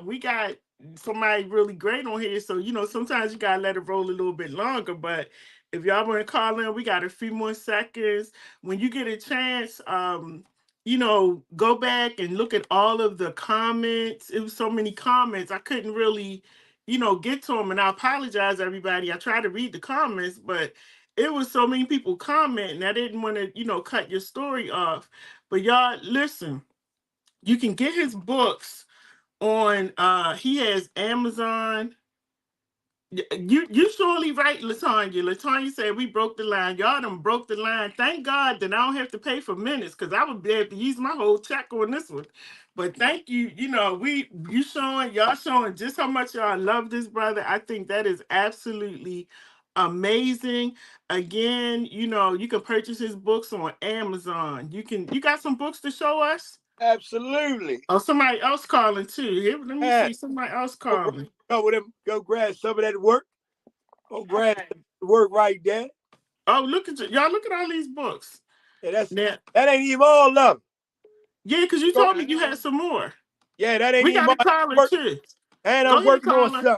we got somebody really great on here. So, sometimes you gotta let it roll a little bit longer. But if y'all want to call in, we got a few more seconds. When you get a chance, go back and look at all of the comments. It was so many comments. I couldn't really get to them, and I apologize, everybody. I tried to read the comments, but it was so many people commenting. I didn't want to, cut your story off. But y'all, listen, you can get his books on, he has Amazon. You surely right, Latanya. Latanya said we broke the line. Y'all done broke the line. Thank God that I don't have to pay for minutes, because I would be able to use my whole check on this one. But thank you. Y'all showing just how much y'all love this brother. I think that is absolutely amazing. Again, you can purchase his books on Amazon. You got some books to show us? Absolutely. Oh, somebody else calling too. Here, let me see. Somebody else calling. Go grab some of that work. Go grab the work right there. Oh, look at y'all! Look at all these books. Yeah, that ain't even all of them. Yeah, because you told me you had some more. Yeah, that ain't we even got a caller too. And Go I'm working ahead, on something.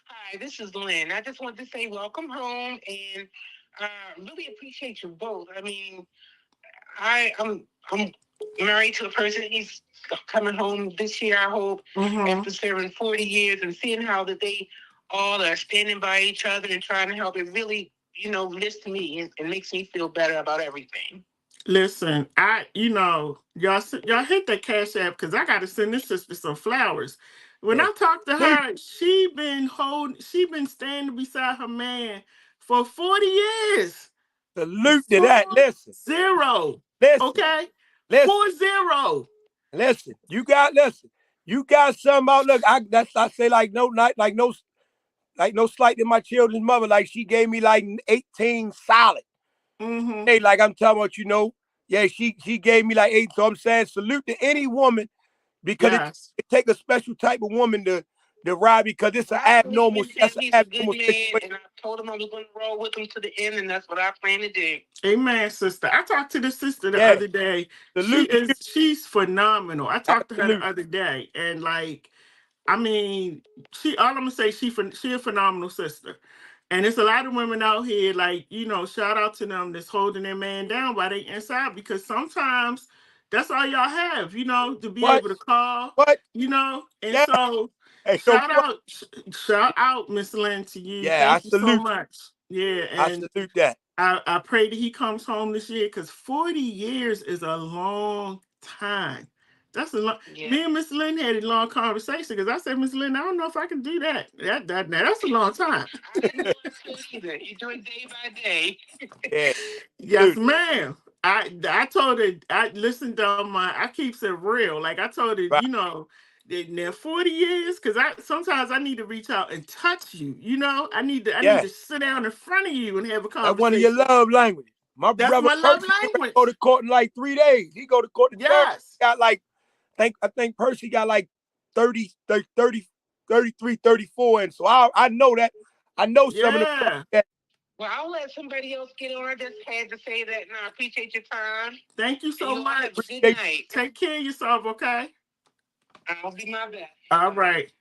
Hi, this is Lynn. I just wanted to say welcome home and really appreciate you both. I mean, I'm married to a person. He's coming home this year, I hope, after serving 40 years, and seeing how that they all are standing by each other and trying to help. It really, lifts me and makes me feel better about everything. Listen, y'all hit that Cash App because I got to send this sister some flowers. When I talked to her, she been standing beside her man for 40 years. Salute to that. Listen. 0. Listen. Okay? Listen. 40. Listen. You got something out. Look, I say like no slight to my children's mother. Like she gave me like 18 solid. Hey, like I'm talking about, yeah, she gave me like 8. So I'm saying salute to any woman because it take a special type of woman to ride because it's an abnormal. That's an abnormal situation. And I told him I was going to roll with him to the end, and that's what I plan to do. Amen, sister. I talked to the sister the other day. She's phenomenal. I talked to her the other day, and like, I mean, all I'm gonna say, she a phenomenal sister. And there's a lot of women out here, like, shout out to them that's holding their man down while they inside, because sometimes that's all y'all have, to be able to call, and so shout out, Miss Lynn, to you. Yeah, Thank you so much. Yeah, and I salute that. I pray that he comes home this year, because 40 years is a long time. That's a long. Yeah. Me and Miss Lynn had a long conversation because I said, Miss Lynn, I don't know if I can do that. That's a long time. I didn't know either. You do it day by day. Yeah. Yes, ma'am. I told her, listen, Delmont, I keeps it real. Like I told her, now 40 years, because sometimes I need to reach out and touch you. I need to sit down in front of you and have a conversation. That's one of your love languages. My brother Percy go to court in like 3 days. He go to court in 30. Got like, I think Percy got like 30, 33, 34. And so I know that. I know some of them. Well, I'll let somebody else get on. I just had to say that, and I appreciate your time. Thank you so much. Good night. Take care of yourself, okay? I'll do my best. All right.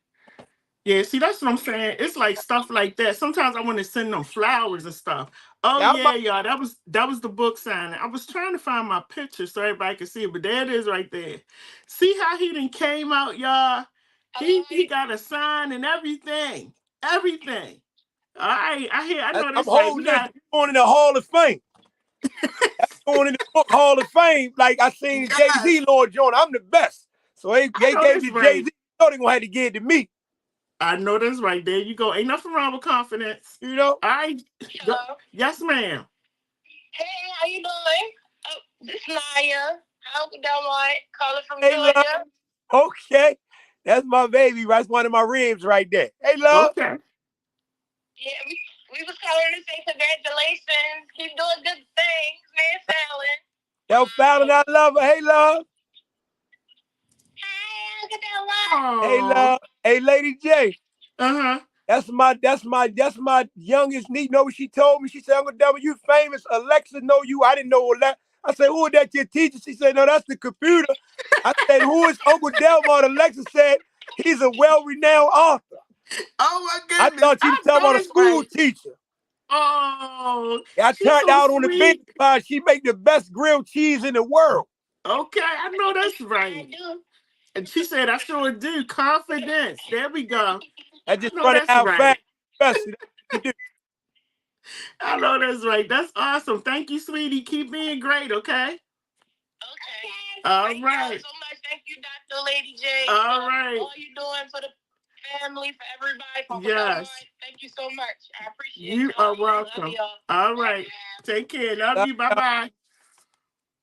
Yeah, see, that's what I'm saying. It's like stuff like that. Sometimes I want to send them flowers and stuff. Oh, yeah, y'all. That was the book signing. I was trying to find my picture so everybody can see it, but there it is right there. See how he done came out, y'all? He got a sign and everything. Everything. All right, I know that's right. I'm going in the Hall of Fame. That's going in the book Hall of Fame. Like I seen Jay-Z, Lord John. I'm the best. So they gave it to Jay-Z. So they gonna have to give it to me. I know that's right. There you go. Ain't nothing wrong with confidence. All right. Yes, ma'am. Hey, how you doing? This is Naya. Welcome Delmont, calling from Georgia. Okay. That's my baby. That's one of my ribs right there. Hey, love. Okay. Yeah, we was calling to say congratulations. Keep doing good things, man, Fallon. Yo, Fallon, I love her. Hey, love. Hi, Uncle Delmont. Hey, love. Hey, Lady J. Uh-huh. That's my youngest niece. You know what she told me? She said, Uncle Delmont, you famous. Alexa know you. I didn't know all that. I said, who is that, your teacher? She said, no, that's the computer. I said, who is Uncle Delmont? Alexa said, he's a well-renowned author. Oh, my goodness. I thought you were talking about a school teacher. Oh. I turned out on the big pie. She make the best grilled cheese in the world. Okay, I know that's right. And she said, I sure do. Confidence. There we go. I just running out fast. I know that's right. That's awesome. Thank you, sweetie. Keep being great, okay? Okay. All Thank right. you so much. Thank you, Dr. Lady J. All right. All you're doing for the family, for everybody. For yes. Thank you so much. I appreciate you. You are welcome. Love y'all. All right. Take care. Love you. Bye-bye.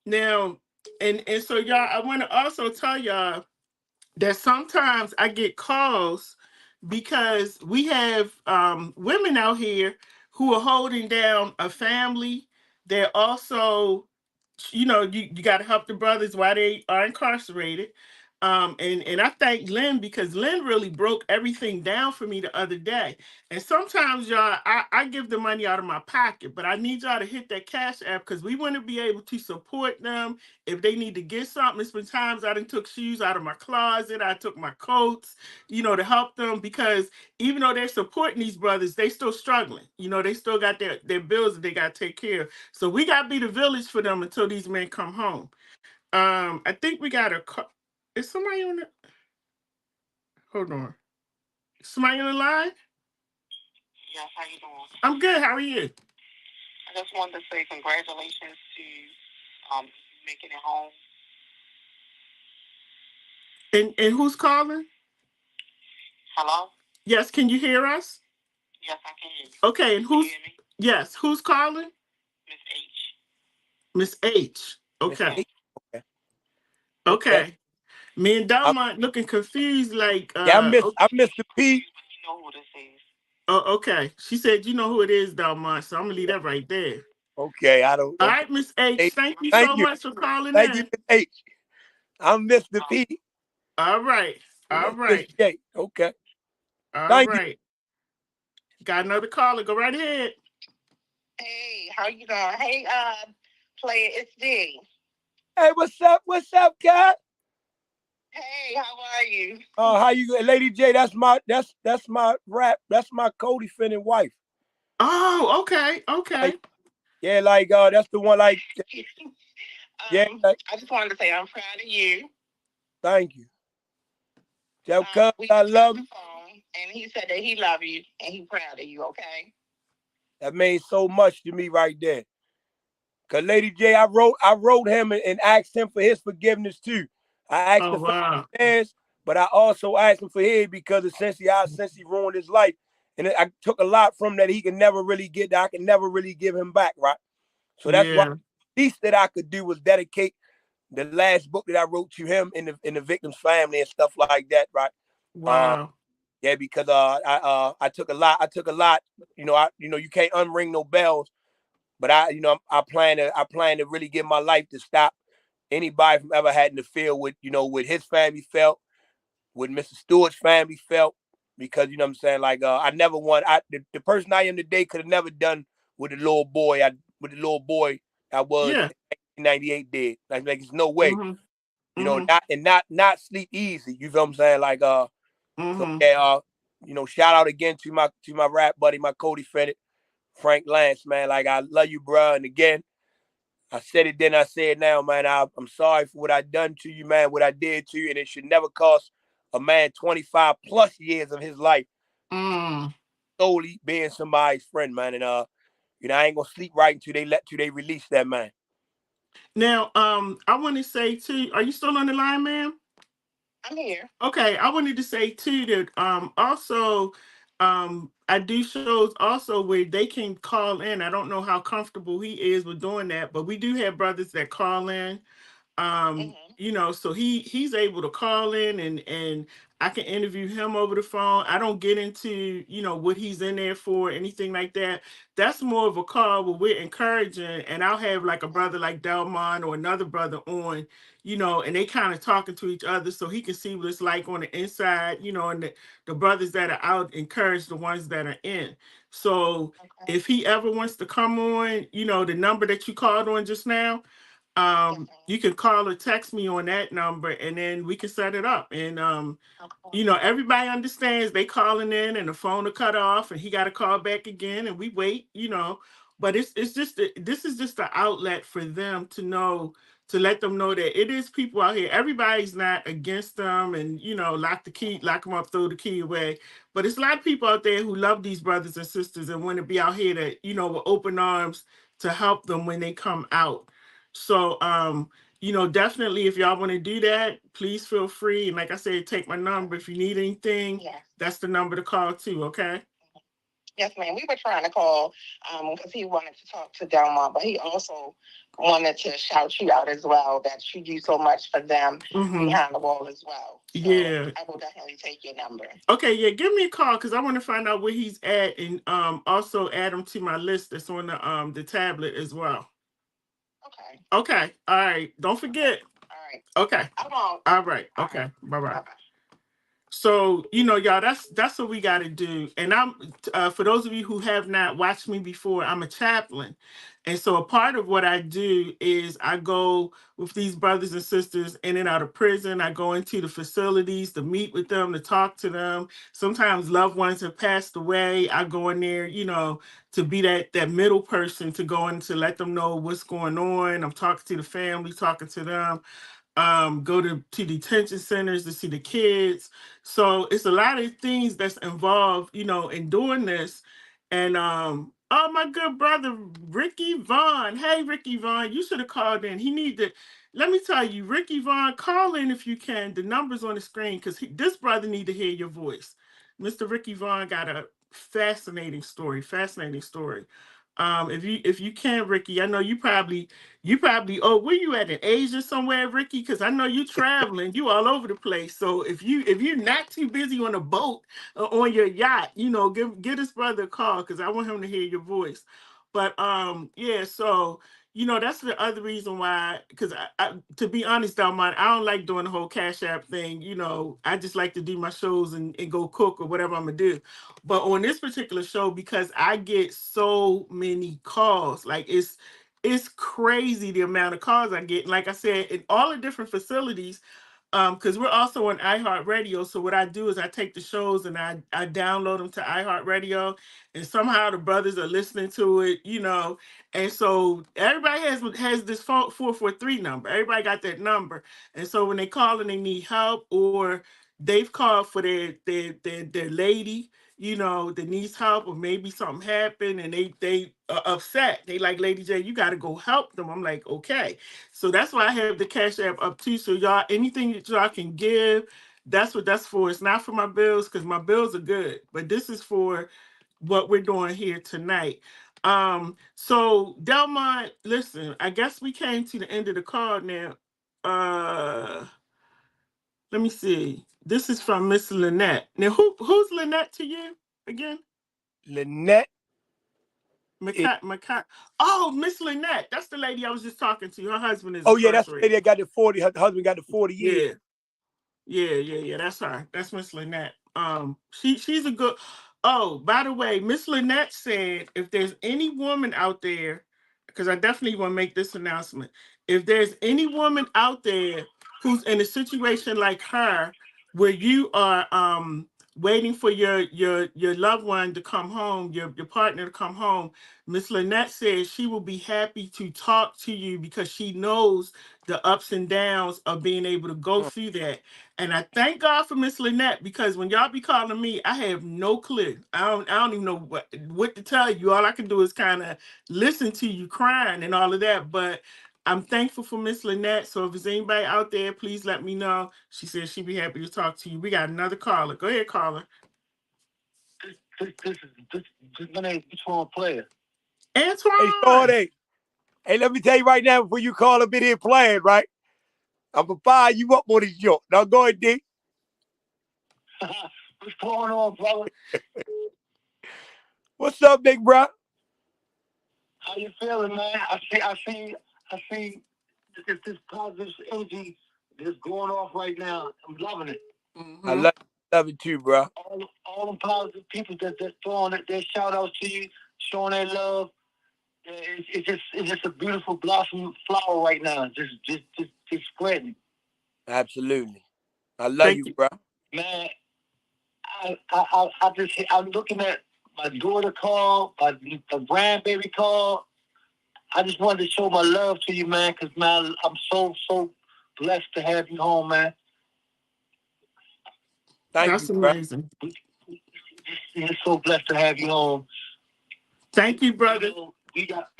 Now, and so y'all, I want to also tell y'all that sometimes I get calls because we have women out here who are holding down a family. They're also, you got to help the brothers while they are incarcerated. And I thank Lynn because Lynn really broke everything down for me the other day. And sometimes y'all, I give the money out of my pocket, but I need y'all to hit that Cash App because we want to be able to support them if they need to get something. There's been times I done took shoes out of my closet, I took my coats, to help them because even though they're supporting these brothers, they still struggling. They still got their bills that they got to take care of. So we got to be the village for them until these men come home. I think we got a call. Is somebody on the? Hold on. Somebody on the line? Yes, how you doing? I'm good. How are you? I just wanted to say congratulations to making it home. And who's calling? Hello? Yes, can you hear us? Yes, I can. Okay, and who's? Yes, who's calling? Miss H. Miss H. Okay. Miss H. Okay. Me and Delmont looking confused, like yeah, I missed the P. You know who this is. Oh, okay. She said you know who it is, Delmont, so I'm gonna leave that right there. Okay, I don't. All right, Miss H. Thank you so much for calling Thank in. you, Miss H. I'm Mr. P. All right. All right. Miss J. Okay. All right. Got another caller. Go right ahead. Hey, how you doing? Hey, player, it's D. Hey, what's up? What's up, Kat? Hey, how are you? Oh, how you, Lady J? That's my rap. That's my co-defendant wife. Oh, okay, okay. Yeah, like that's the one. Like, yeah. Like, I just wanted to say I'm proud of you. Thank you. I love you. And he said that he love you and he proud of you. Okay. That means so much to me right there. Cause Lady J, I wrote him and asked him for his forgiveness too. I asked for his, but I also asked him for his because essentially he ruined his life, and I took a lot from that he can never really get. That I can never really give him back, right? So that's why the least that I could do was dedicate the last book that I wrote to him in the victim's family and stuff like that, right? Wow. Yeah, because I took a lot. You can't unring no bells. But I plan to really give my life to stop anybody from ever having to feel what his family felt, what Mr. Stewart's family felt, because you know what I'm saying. Like I never want the person I am today could have never done with the little boy I was in 1998 did. Like there's no way, not sleep easy. You feel what I'm saying? Like so yeah, shout out again to my rap buddy, my co-defendant. Frank Lance, man, like I love you, bro. And again, I said it then, I say it now, man. I'm sorry for what I done to you, man, what I did to you. And it should never cost a man 25 plus years of his life solely being somebody's friend, man. And I ain't gonna sleep right until they release that man. Now, I want to say too, are you still on the line, ma'am? I'm here. Okay, I wanted to say too that also I do shows also where they can call in. I don't know how comfortable he is with doing that, but we do have brothers that call in. So he's able to call in and I can interview him over the phone. I don't get into, what he's in there for, anything like that. That's more of a call where we're encouraging, and I'll have like a brother like Delmont or another brother on, and they kind of talking to each other so he can see what it's like on the inside, and the brothers that are out encourage the ones that are in. So if he ever wants to come on, the number that you called on just now, you can call or text me on that number and then we can set it up. And everybody understands they calling in and the phone will cut off and he got to call back again and we wait, but it's just this is just the outlet for them to let them know that it is people out here. Everybody's not against them and lock them up, throw the key away. But it's a lot of people out there who love these brothers and sisters and want to be out here to with open arms to help them when they come out. So, definitely if y'all want to do that, please feel free. And like I said, take my number. If you need anything, that's the number to call too, okay? Yes, ma'am. We were trying to call because he wanted to talk to Delmont, but he also wanted to shout you out as well, that you do so much for them behind the wall as well. So I will definitely take your number. Okay, yeah, give me a call because I want to find out where he's at and also add him to my list that's on the tablet as well. Okay. Okay. All right. Don't forget. All right. Okay. Come on. All right. Okay. Bye-bye. So, y'all, that's what we got to do. And I'm, for those of you who have not watched me before, I'm a chaplain. And so a part of what I do is I go with these brothers and sisters in and out of prison. I go into the facilities to meet with them, to talk to them. Sometimes loved ones have passed away. I go in there, to be that middle person, to go in to let them know what's going on. I'm talking to the family, talking to them. Go to detention centers to see the kids. So it's a lot of things that's involved, in doing this. And oh, my good brother Ricky Vaughn. Hey, Ricky Vaughn, you should have called in. He need to. Let me tell you, Ricky Vaughn, call in if you can. The number's on the screen because this brother need to hear your voice. Mr. Ricky Vaughn got a fascinating story. Fascinating story. If you can, Ricky, I know you probably oh, where you at in Asia somewhere, Ricky? Because I know you traveling, you all over the place. So if you're not too busy on a boat or on your yacht, give this brother a call because I want him to hear your voice. But yeah, so that's the other reason why, because I to be honest, Delmont, I don't like doing the whole Cash App thing. I just like to do my shows and go cook or whatever I'm gonna do. But on this particular show, because I get so many calls, like it's crazy the amount of calls I get. And like I said, in all the different facilities, because we're also on iHeartRadio. So what I do is I take the shows and I download them to iHeartRadio, and somehow the brothers are listening to it, And so everybody has this 443 number. Everybody got that number, and so when they call and they need help, or they've called for their lady, that needs help, or maybe something happened and they are upset. They like, Lady J, you got to go help them. I'm like, okay. So that's why I have the Cash App up too. So y'all, anything that y'all can give, that's what that's for. It's not for my bills because my bills are good, but this is for what we're doing here tonight. So Delmont, listen, I guess we came to the end of the call now. Let me see. This is from Miss Lynette. Now, who's Lynette to you again? Lynette. Oh, Miss Lynette. That's the lady I was just talking to. Her husband is incarcerated. That's the lady that got the 40. Her husband got the 40 years. Yeah. That's her. That's Miss Lynette. She's a good. Oh, by the way, Miss Lynette said if there's any woman out there, because I definitely want to make this announcement. If there's any woman out there who's in a situation like her, where you are waiting for your loved one to come home, your partner to come home, Miss Lynette says she will be happy to talk to you because she knows the ups and downs of being able to go through that. And I thank God for Miss Lynette, because when y'all be calling me, I have no clue. I don't even know what to tell you. All I can do is kind of listen to you crying and all of that. But I'm thankful for Miss Lynette. So if there's anybody out there, please let me know. She says she'd be happy to talk to you. We got another caller. Go ahead, caller. This my name's Antoine Player. Antoine. Hey, let me tell you right now, before you call up in here playing, right? I'm gonna fire you up on this joke. Now go ahead, D. What's going on, brother? What's up, big bro? How you feeling, man? I see this positive energy that's going off right now. I'm loving it. Mm-hmm. I love it too, bro. All them positive people that's throwing their shout outs to you, showing their love. It's just a beautiful blossom flower right now. Just spreading. Absolutely. I love you, bro. Man, I'm looking at my daughter call, my grandbaby call. I just wanted to show my love to you, man, because, man, I'm so blessed to have you home, man. That's amazing. We're so blessed to have you home. Thank you, brother. We got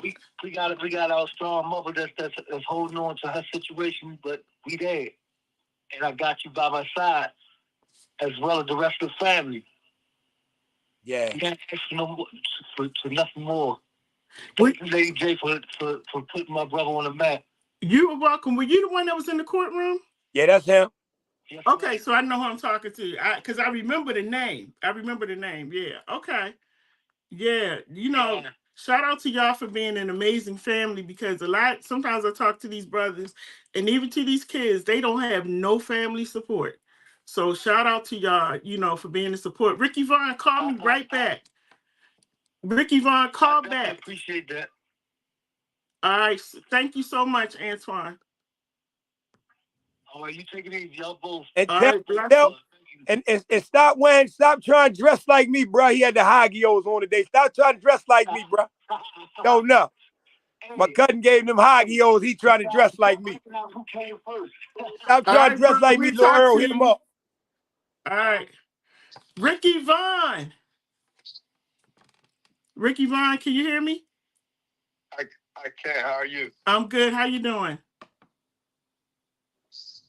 our strong mother that's holding on to her situation, but we there. And I got you by my side, as well as the rest of the family. Yeah. You can't ask for nothing more. Thank you, Lady J, for putting my brother on the map. You were welcome. Were you the one that was in the courtroom? Yeah, that's him. Yes, okay, so I know who I'm talking to. Because I remember the name. Yeah. Okay. Yeah. shout out to y'all for being an amazing family, because sometimes I talk to these brothers and even to these kids, they don't have no family support. So shout out to y'all, for being the support. Ricky Vaughn, call me right back. Ricky Vaughn, call back. I appreciate that. All right. Thank you so much, Antoine. All right, you take it easy. Y'all both. And stop trying to dress like me, bro. He had the Hagios on today. Stop trying to dress like me, bro. Don't know. My cousin gave them Hagios. He trying to dress like me. Who came first? Stop trying to dress like me, little Earl. Hit him up. All right. Ricky Vaughn. Ricky Vaughn, can you hear me? I can. How are you? I'm good. How you doing?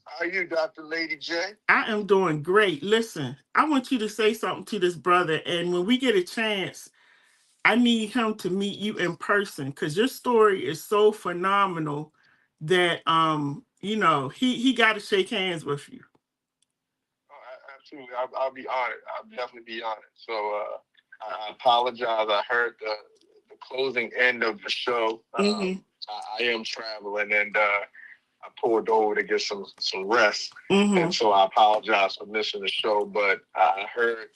How are you, Dr. Lady J? I am doing great. Listen, I want you to say something to this brother, and when we get a chance, I need him to meet you in person, because your story is so phenomenal that he got to shake hands with you. Oh, absolutely. I'll be honored. I'll definitely be honored. So I apologize. I heard the closing end of the show. I am traveling, and I pulled over to get some rest. And so I apologize for missing the show, but I heard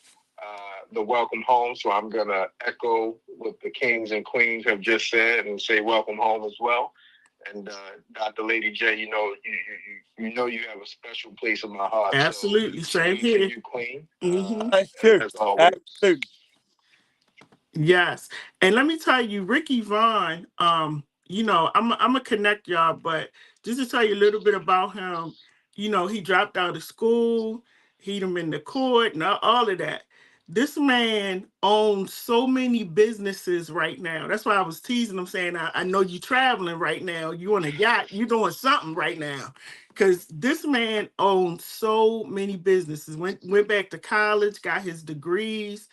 the welcome home. So I'm going to echo what the kings and queens have just said and say welcome home as well. And Dr. Lady J, you have a special place in my heart. Absolutely. So, same here. You, Queen. That's true. As always. Absolutely. Yes. And let me tell you, Ricky Vaughn, I'm gonna connect y'all, but just to tell you a little bit about him, he dropped out of school, he'd been in the court and all of that. This man owns so many businesses right now. That's why I was teasing him, saying, I know you're traveling right now. You on a yacht, you're doing something right now. Because this man owns so many businesses. Went back to college, got his degrees.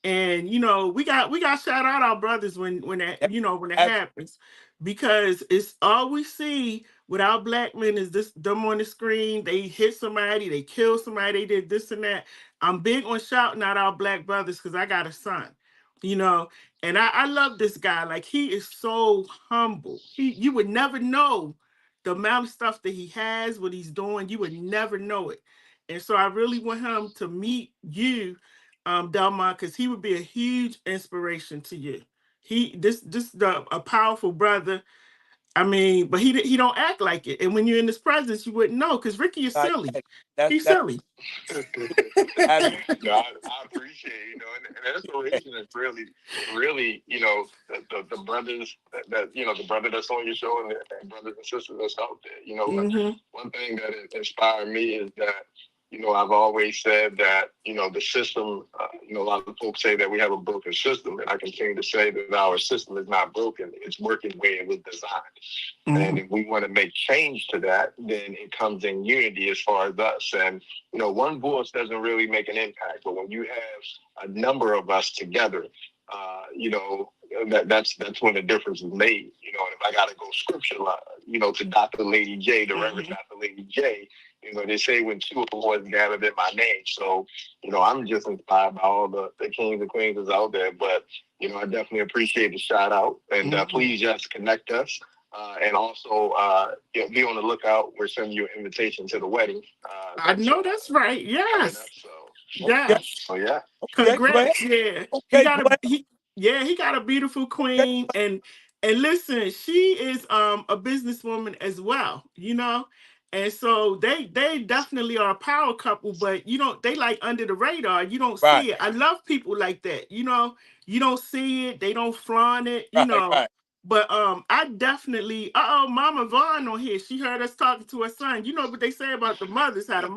And we got shout out our brothers when that happens, because it's all we see with our black men is them on the screen. They hit somebody, they kill somebody, they did this and that. I'm big on shouting out our black brothers because I got a son, and I love this guy. Like, he is so humble. You would never know the amount of stuff that he has, what he's doing. You would never know it. And so I really want him to meet you, Delmont, because he would be a huge inspiration to you. A powerful brother. I mean, but he don't act like it. And when you're in his presence, you wouldn't know, because Ricky is silly. He's silly. I appreciate it, and inspiration is really, the brothers that the brother that's on your show and the brothers and sisters that's out there. One thing that inspired me is that, I've always said that, the system, a lot of folks say that we have a broken system, and I continue to say that our system is not broken. It's working where it was designed. And if we want to make change to that, then it comes in unity as far as us. And, one voice doesn't really make an impact, but when you have a number of us together, that's when the difference is made. And if I got to go scripture line, to Dr. Lady J, the Reverend Dr. Lady J, they say when two or more is gathered in my name. So, I'm just inspired by all the kings and queens that's out there. But, I definitely appreciate the shout out. And please just connect us. And also, be on the lookout. We're sending you an invitation to the wedding. I know that's right. Yes. So yeah. Congrats. Yeah. He got a beautiful queen. And listen, she is a businesswoman as well, And so they definitely are a power couple, but they like under the radar. You don't see it. I love people like that. You don't see it, they don't flaunt it, But I definitely Mama Vaughn on here. She heard us talking to her son. You know what they say about the mothers, how the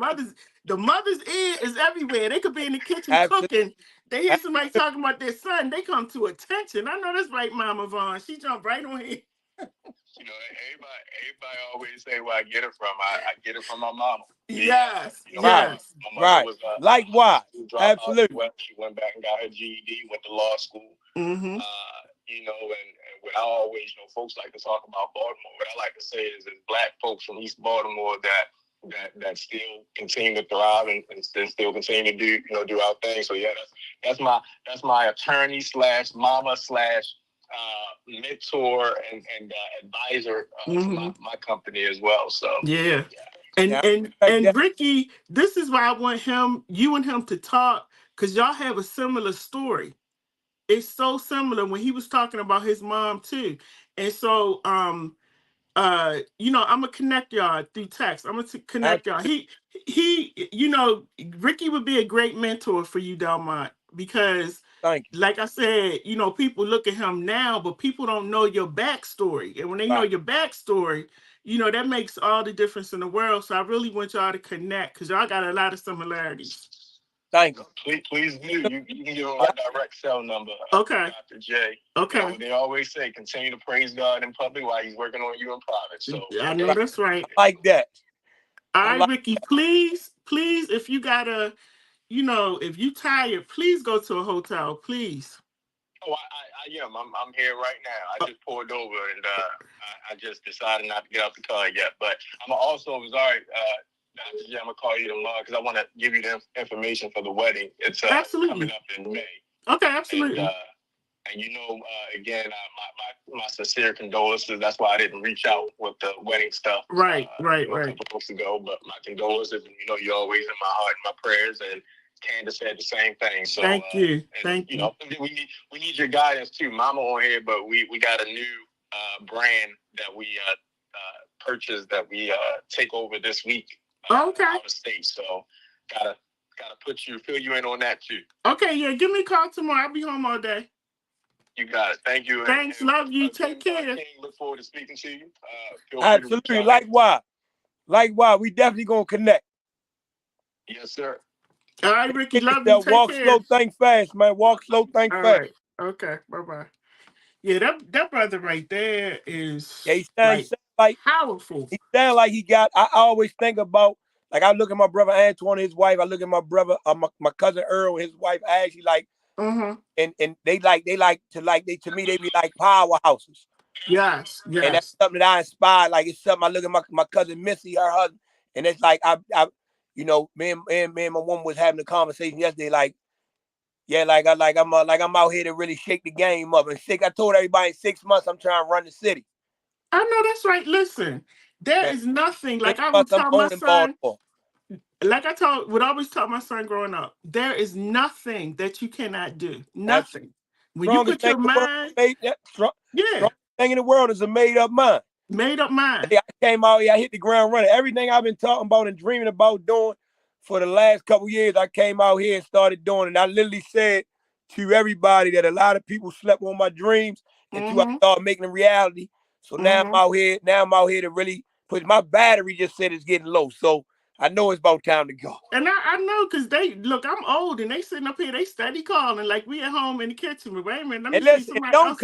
mother's ear is everywhere. They could be in the kitchen cooking. They hear somebody talking about their son, they come to attention. I know that's right, Mama Vaughn. She jumped right on here. Everybody always say where I get it from. I get it from my mama. Yes. My mother was, likewise. Absolutely. She went back and got her GED, went to law school. And what I always folks like to talk about Baltimore. What I like to say is black folks from East Baltimore that still continue to thrive and still continue to do our thing. So yeah, that's my attorney / mama / mentor and advisor to my company as well. So yeah. And Ricky, this is why I want you and him to talk, because y'all have a similar story. It's so similar when he was talking about his mom too. And so you know, I'm gonna connect y'all through text. I'm gonna connect y'all. He you know, Ricky would be a great mentor for you, Delmont, because like I said, you know, people look at him now, but people don't know your backstory. And when they know your backstory, you know, that makes all the difference in the world. So I really want y'all to connect, because y'all got a lot of similarities. Thank you. Please do. You can give him my direct cell number. Okay. Dr. J. Okay. You know, they always say continue to praise God in public while he's working on you in private. So I know that's right. I like that. All right, Ricky, please, if you gotta, you know, if you tired, please go to a hotel, please. Oh, I am. I'm here right now. I just pulled over and I just decided not to get out the car yet. But I'm also sorry. Dr. J, I'm gonna call you tomorrow because I want to give you the information for the wedding. It's coming up in May. Okay, absolutely. And you know, again, my sincere condolences. That's why I didn't reach out with the wedding stuff. Right. A couple months ago, but my condolences. And you know, you're always in my heart and my prayers. And Candace said the same thing. So thank you. Thank you. You know, we need your guidance too. Mama on here, but we got a new brand that we purchased that we take over this week. Okay. Out of state, so gotta fill you in on that too. Okay, yeah, give me a call tomorrow. I'll be home all day. You got it. Thank you. Thanks, love you. Take care. Look forward to speaking to you. Absolutely. Likewise. We definitely gonna connect. Yes, sir. All right, Ricky, love you. Take walk care. slow, think fast, man. Walk slow, think fast. Right. Okay, bye-bye. Yeah, that brother right there is he sound like powerful. He sound like he got. I always think about, like, I look at my brother Antoine, his wife. I look at my brother, my cousin Earl, his wife Ashley. Like, and they to me they be like powerhouses. Yes. And that's something that I inspire. Like, it's something I look at my cousin Missy, her husband, and it's like I you know, me and my woman was having a conversation yesterday. Like, yeah, I'm out here to really shake the game up. And I told everybody in 6 months I'm trying to run the city. I know that's right. Listen, there is nothing, like I would tell my son, like I would always tell my son growing up, there is nothing that you cannot do. Nothing. When you put your mind, strongest thing in the world is a made-up mind. Made-up mind. I came out here, I hit the ground running. Everything I've been talking about and dreaming about doing for the last couple years, I came out here and started doing. And I literally said to everybody that a lot of people slept on my dreams until I started making them reality. So now I'm out here. Now I'm out here to really put my battery. Just said it's getting low, so I know it's about time to go. And I know, because they look. I'm old, and they sitting up here. They steady calling like we at home in the kitchen. But wait a minute, let me see somebody else.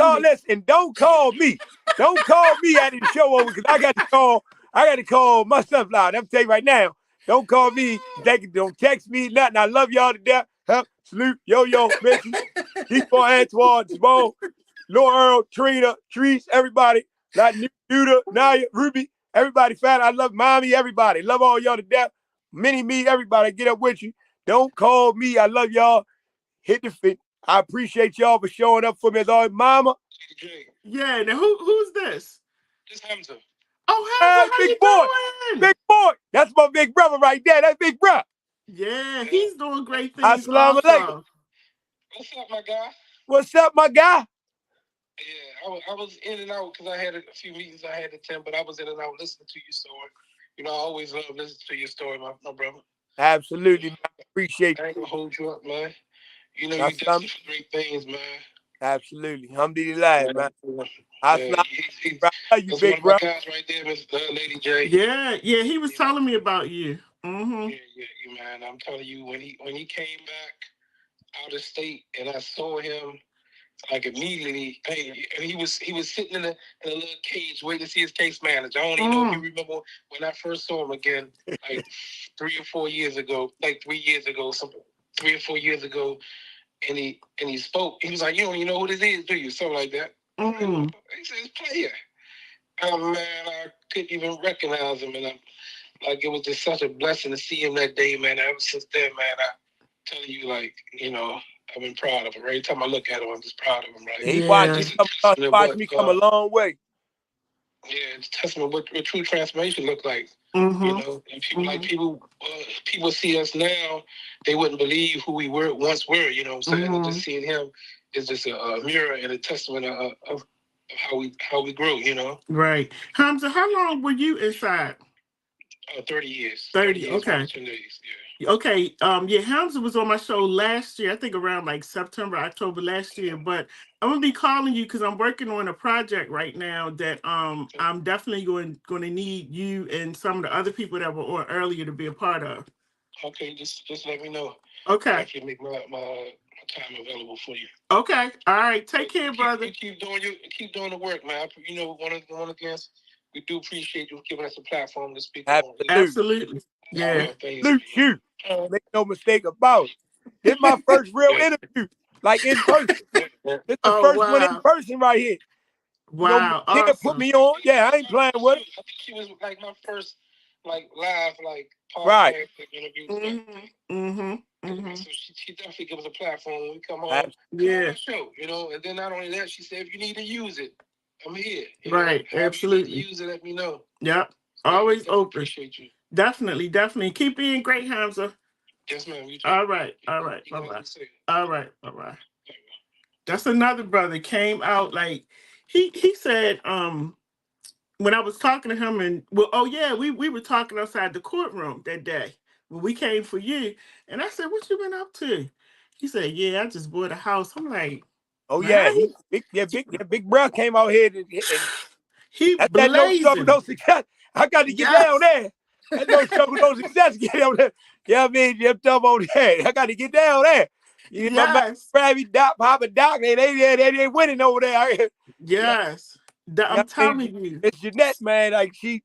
Don't call me. Don't call me after the show over, because I got to call my sunflower. I'm telling you right now. Don't call me. Don't text me. Nothing. I love y'all to death. Salute, Yo, Missy, Deepo, Antoine, Simone, Lil Earl, Trina, Treese, everybody. Like Nuda, Naya, Ruby, everybody, fat. I love mommy, everybody. Love all y'all to death. Me, everybody, get up with you. Don't call me. I love y'all. Hit the fit. I appreciate y'all for showing up for me as always, mama. Yeah, now who's this? This Hamza. Oh, Hamza, how you doing? Big boy. That's my big brother right there. That's big brother. Yeah, he's doing great things. Assalamu alaikum. What's up, my guy? What's up, my guy? Yeah, I was in and out because I had a few meetings I had to attend, but I was in and out listening to your story. You know, I always love listening to your story, my brother. Absolutely, man. Appreciate you. I ain't gonna hold you up, man. You know, you do some great things, man. Absolutely. Alhamdulillah, man. You big bro. Guys right there, LadyJ. Yeah, he was telling me about you. Yeah, man. I'm telling you, when he came back out of state and I saw him, like immediately, and he was sitting in a little cage waiting to see his case manager. I don't even know if you remember when I first saw him again, like 3 or 4 years ago, like 3 years ago, something 3 or 4 years ago, and he spoke. He was like, "You don't even know who this is, do you?" Something like that. He says, "Player." Oh man, I couldn't even recognize him, and it was just such a blessing to see him that day, man. Ever since then, man, I tell you, like, you know, I've been proud of him. Every time I look at him, I'm just proud of him, right? He watched me come a long way. Yeah, it's a testament what true transformation look like. You know, and people people see us now, they wouldn't believe who we once were. You know what I'm saying? And just seeing him is just a mirror and a testament of how we grew. You know. Right, Hamza. How long were you inside? 30 years. 30 years. Okay. 10 days. Yeah. Okay. Yeah, Hamza was on my show last year. I think around like September, October last year. But I'm gonna be calling you because I'm working on a project right now that I'm definitely going to need you and some of the other people that were on earlier to be a part of. Okay, just let me know. Okay. I can make my time available for you. Okay. All right. Take care, brother. Keep doing the work, man. You know, one against. We do appreciate you giving us a platform to speak on. Absolutely. Yeah. Shoot. Make no mistake about it. This is my first real interview, like in person. This is the first one in person right here. Wow. Awesome. Put me on. Yeah, I ain't playing with it. I think she was like my first like live podcast right. interview. So she definitely gives us a platform when we come home. Yeah. Come on the show, you know. And then not only that, she said, if you need to use it, I'm here. Right. Absolutely. You need to use it, let me know. Yep. Always open. Appreciate you. Definitely. Keep being great, Hamza. Yes, ma'am. You too. All right. Bye-bye. All right. Bye-bye. That's another brother came out like he said when I was talking to him and we were talking outside the courtroom that day when we came for you, and I said, what you been up to? He said, yeah, I just bought a house. I'm like, oh yeah, big bro came out here and he that's that no struggle, no success. I got to get down there. That no struggle, no success. Get down there. Yeah, I mean, you're talking about that. I got to get down there. You know, my Krabby Doc, Papa Doc, they ain't winning over there. Yes. I'm telling you. It's Jeanette, man. Like she's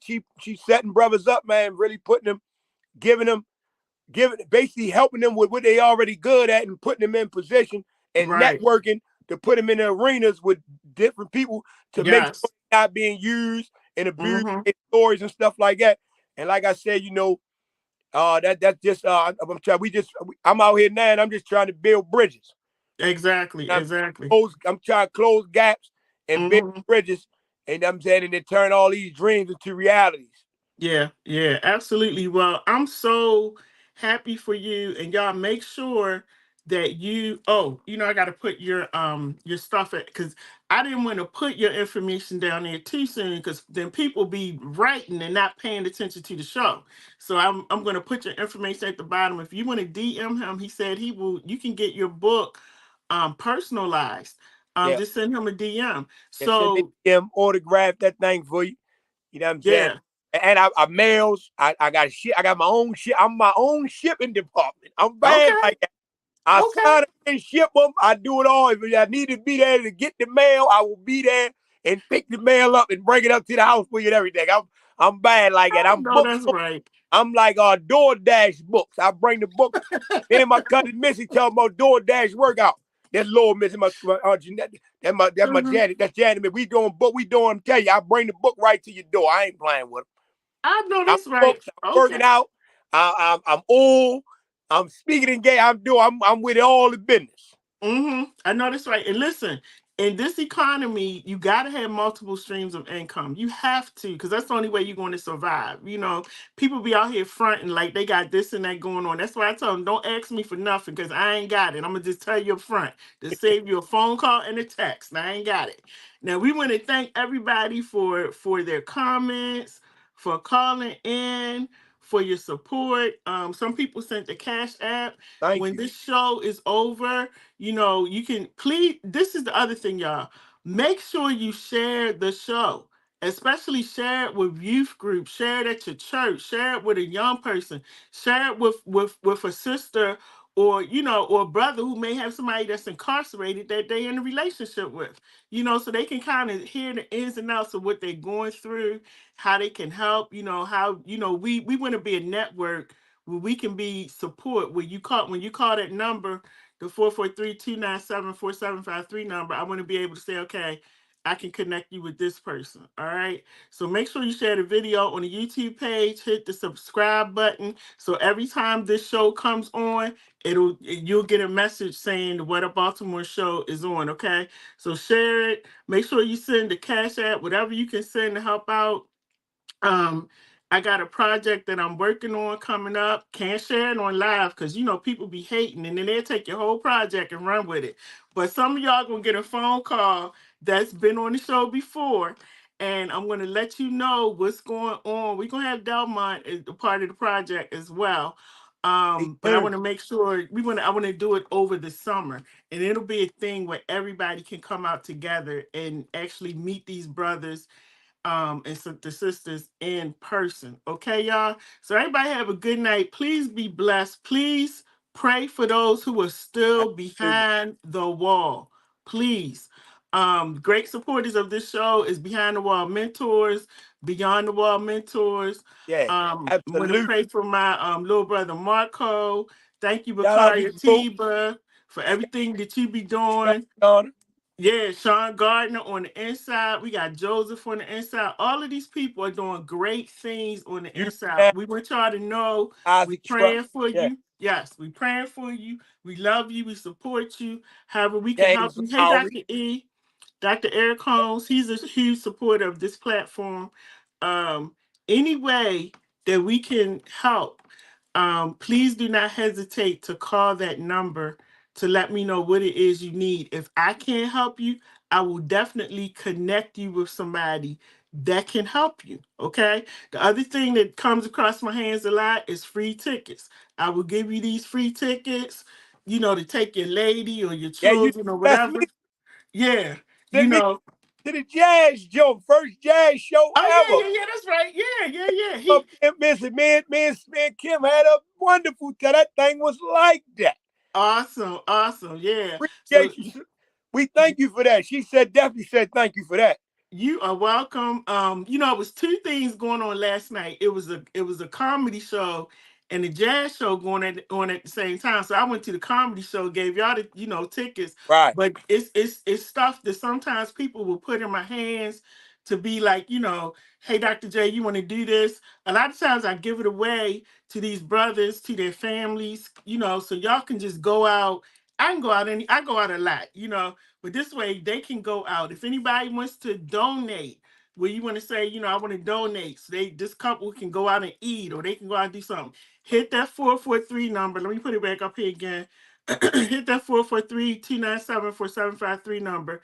setting brothers up, man, really putting them, basically helping them with what they already good at and putting them in position and networking to put them in the arenas with different people to make sure they're not being used and abused in stories and stuff like that. And like I said, you know, that's just I'm out here now and I'm just trying to build bridges. Exactly. I'm trying to close gaps and build bridges, and I'm saying and then turn all these dreams into realities. Yeah, absolutely. Well, I'm so happy for you, and y'all make sure that I got to put your stuff at, because I didn't want to put your information down there too soon, because then people be writing and not paying attention to the show. So I'm going to put your information at the bottom. If you want to DM him, he said you can get your book personalized. Just send him a DM. So autograph that thing for you. You know what I'm saying? And I mails. I got shit. I got my own shit. I'm my own shipping department. I'm bad like that. I sign it and ship them. I do it all. If I need to be there to get the mail, I will be there and pick the mail up and bring it up to the house for you and everything. I'm bad like that. That's right. I'm like DoorDash books. I bring the book. Me and my cousin Missy tell about DoorDash workout. That's Lord Missy, my Jeanette. That's my Janet. That's Janet. We doing book. I'm telling you, I bring the book right to your door. I ain't playing with them. I know that's right. I'm working out. I'm old. I'm speaking in gay. I'm with all the business. I know that's right. And listen, in this economy, you got to have multiple streams of income. You have to, because that's the only way you're going to survive. You know, people be out here fronting like they got this and that going on. That's why I tell them, don't ask me for nothing, because I ain't got it. I'm going to just tell you up front to save you a phone call and a text. I ain't got it. Now, we want to thank everybody for their comments, for calling in, for your support. Some people sent the Cash App. When this show is over, you can please. This is the other thing, y'all. Make sure you share the show, especially share it with youth groups, share it at your church, share it with a young person, share it with a sister or or a brother who may have somebody that's incarcerated that they're in a relationship with, so they can kind of hear the ins and outs of what they're going through, how they can help, how, we want to be a network where we can be support. When you call that number, the 443-297-4753 number, I want to be able to say, okay, I can connect you with this person. All right. So make sure you share the video on the YouTube page, hit the subscribe button. So every time this show comes on, you'll get a message saying the What a Baltimore show is on. Okay. So share it. Make sure you send the Cash App, whatever you can send to help out. I got a project that I'm working on coming up. Can't share it on live because people be hating and then they'll take your whole project and run with it. But some of y'all gonna get a phone call that's been on the show before, and I'm gonna let you know what's going on. We're gonna have Delmont as a part of the project as well. But I want to make sure I want to do it over the summer, and it'll be a thing where everybody can come out together and actually meet these brothers and the sisters in person. Okay, y'all? So everybody have a good night. Please be blessed. Please pray for those who are still behind the wall. Please. Great supporters of this show is Behind the Wall Mentors, Beyond the Wall Mentors. Yeah, I'm absolutely. going to pray for my little brother Marco. Thank you, Bakaria Tiba, for everything that you be doing. Yeah, Sean Gardner on the inside. We got Joseph on the inside. All of these people are doing great things on the inside. We want y'all to know we're praying for you. Yes, we're praying for you. We love you. We support you. However, we can help you. Hey, Dr. E. Dr. Eric Holmes, he's a huge supporter of this platform. Any way that we can help, please do not hesitate to call that number to let me know what it is you need. If I can't help you, I will definitely connect you with somebody that can help you. Okay. The other thing that comes across my hands a lot is free tickets. I will give you these free tickets, to take your lady or your children or whatever. Yeah. To the jazz show, first jazz show ever. Yeah, that's right. Yeah. Me and Kim had a wonderful time. That thing was like that. Awesome. Yeah. We thank you for that. She definitely said thank you for that. You are welcome. It was two things going on last night. It was a comedy show and a jazz show going on at the same time. So I went to the comedy show, gave y'all the tickets. Right. But it's stuff that sometimes people will put in my hands to be like, hey, Dr. J, you want to do this? A lot of times I give it away to these brothers, to their families, so y'all can just go out. I go out a lot, but this way they can go out. If anybody wants to donate, where you want to say, I want to donate, so this couple can go out and eat, or they can go out and do something. Hit that 443 number. Let me put it back up here again. Hit that 443-297-4753 number.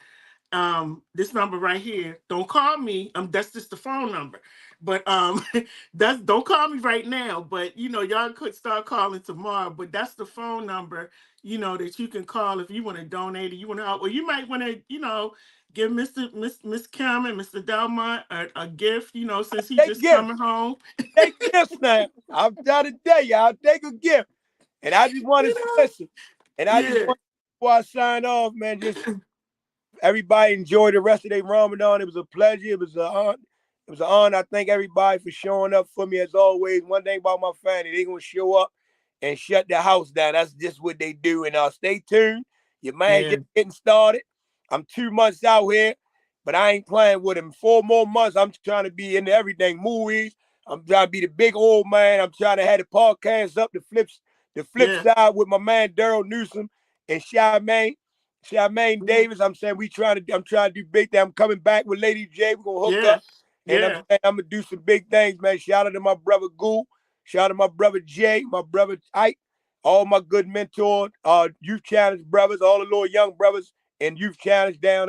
This number right here. Don't call me. That's just the phone number. But don't call me right now. But y'all could start calling tomorrow. But that's the phone number, that you can call if you want to donate or you want to help. Or you might want to, give Miss Kim and Mr. Delmont a gift, since he's just coming home. Take gifts now. I'm trying to tell you, I'll take a gift. And I just want to listen. And I just want, before I sign off, man, just everybody enjoy the rest of their Ramadan. It was a pleasure. It was an honor. I thank everybody for showing up for me as always. One thing about my family, they're going to show up and shut the house down. That's just what they do. And stay tuned. Your man just getting started. I'm 2 months out here, but I ain't playing with him. 4 more months, I'm trying to be into everything. Movies. I'm trying to be the big old man. I'm trying to have the podcast up, the flip side with my man Daryl Newsom and Charlene Davis. I'm saying I'm trying to do big things. I'm coming back with LadyJ. We're gonna hook up. And I'm saying I'm gonna do some big things, man. Shout out to my brother Goo. Shout out to my brother Jay, my brother Ike, all my good mentors, youth challenge brothers, all the little young brothers and youth challenge down.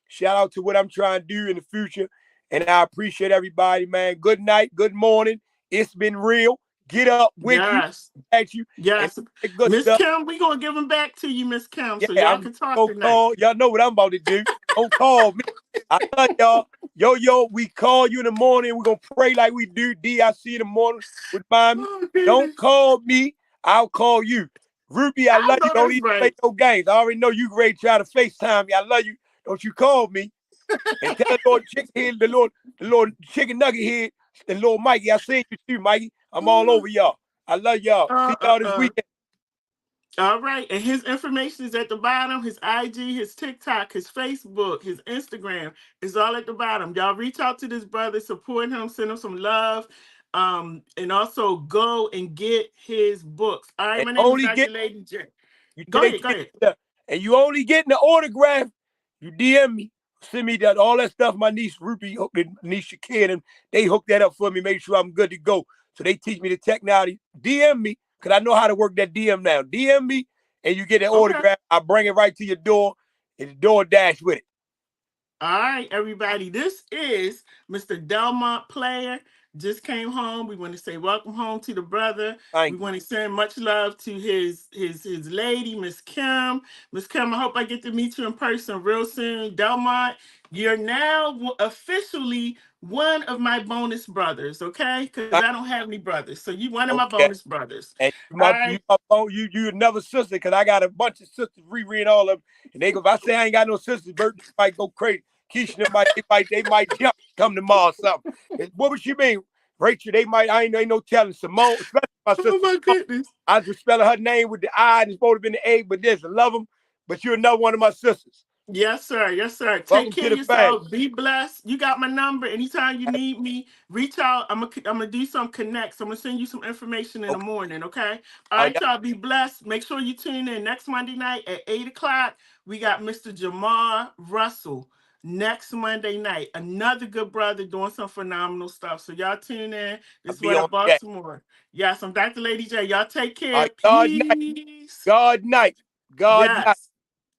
Shout out to what I'm trying to do in the future. And I appreciate everybody, man. Good night, good morning. It's been real. Get up with you. At you. Yes. Miss Kim, we're going to give them back to you, Miss Kim, so y'all can talk tonight. Y'all know what I'm about to do. Don't call me. I love y'all. Yo, we call you in the morning. We're going to pray like we do. DIC in the morning with mommy. Don't call me. I'll call you. Ruby, I love you. Don't even play no games. I already know you ready to try to FaceTime me. I love you. Don't you call me. And tell the Lord chicken head, the Lord chicken nugget head, and little Mikey. I seen you too, Mikey. I'm all over y'all. I love y'all. See y'all this weekend. All right. And his information is at the bottom. His IG, his TikTok, his Facebook, his Instagram is all at the bottom. Y'all reach out to this brother, support him, send him some love. And also go and get his books. All right, And my name is only Dr. get Lady J. you Go take ahead. and you only getting the autograph. You DM me, send me that all that stuff. My niece Ruby, niece Kid, and they hook that up for me. Make sure I'm good to go. So they teach me the technology. DM me, because I know how to work that DM now. DM me, and you get an autograph. I bring it right to your door, and the door dash with it. All right, everybody. This is Mr. Delmont Player. Just came home. We want to say welcome home to the brother. We want to send much love to his lady, Miss Kim. Miss Kim, I hope I get to meet you in person real soon. Delmont, you're now officially one of my bonus brothers, okay? Because I don't have any brothers. So you one of my bonus brothers. And you another sister, because I got a bunch of sisters, Riri and all of them. And they go, if I say I ain't got no sisters, Bert might go crazy. Keisha, they might jump, come tomorrow or something. What would you mean? Rachel, they might, ain't no telling. Simone, especially my sister. Oh my goodness. I just spelling her name with the I, and it's supposed to be the A, but this, I love them. But you're another one of my sisters. Yes, sir. Yes, sir. Welcome Take care to of yourself. Be blessed. You got my number. Anytime you need me, reach out. I'm gonna do some connects. I'm gonna send you some information in the morning. Okay. All right, y'all. Be blessed. Make sure you tune in next Monday night at 8 o'clock. We got Mr. Jamar Russell next Monday night. Another good brother doing some phenomenal stuff. So y'all tune in. This is what Baltimore. Yes, I'm Dr. Lady J. Y'all take care. Peace. God night. God night.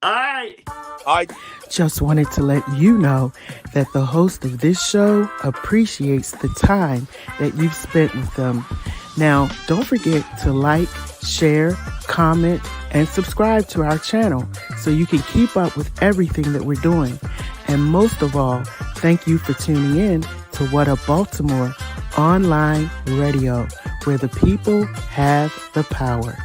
All right. Just wanted to let you know that the host of this show appreciates the time that you've spent with them. Now, don't forget to like, share, comment, and subscribe to our channel so you can keep up with everything that we're doing. And most of all, thank you for tuning in to What Up Baltimore online radio, where the people have the power.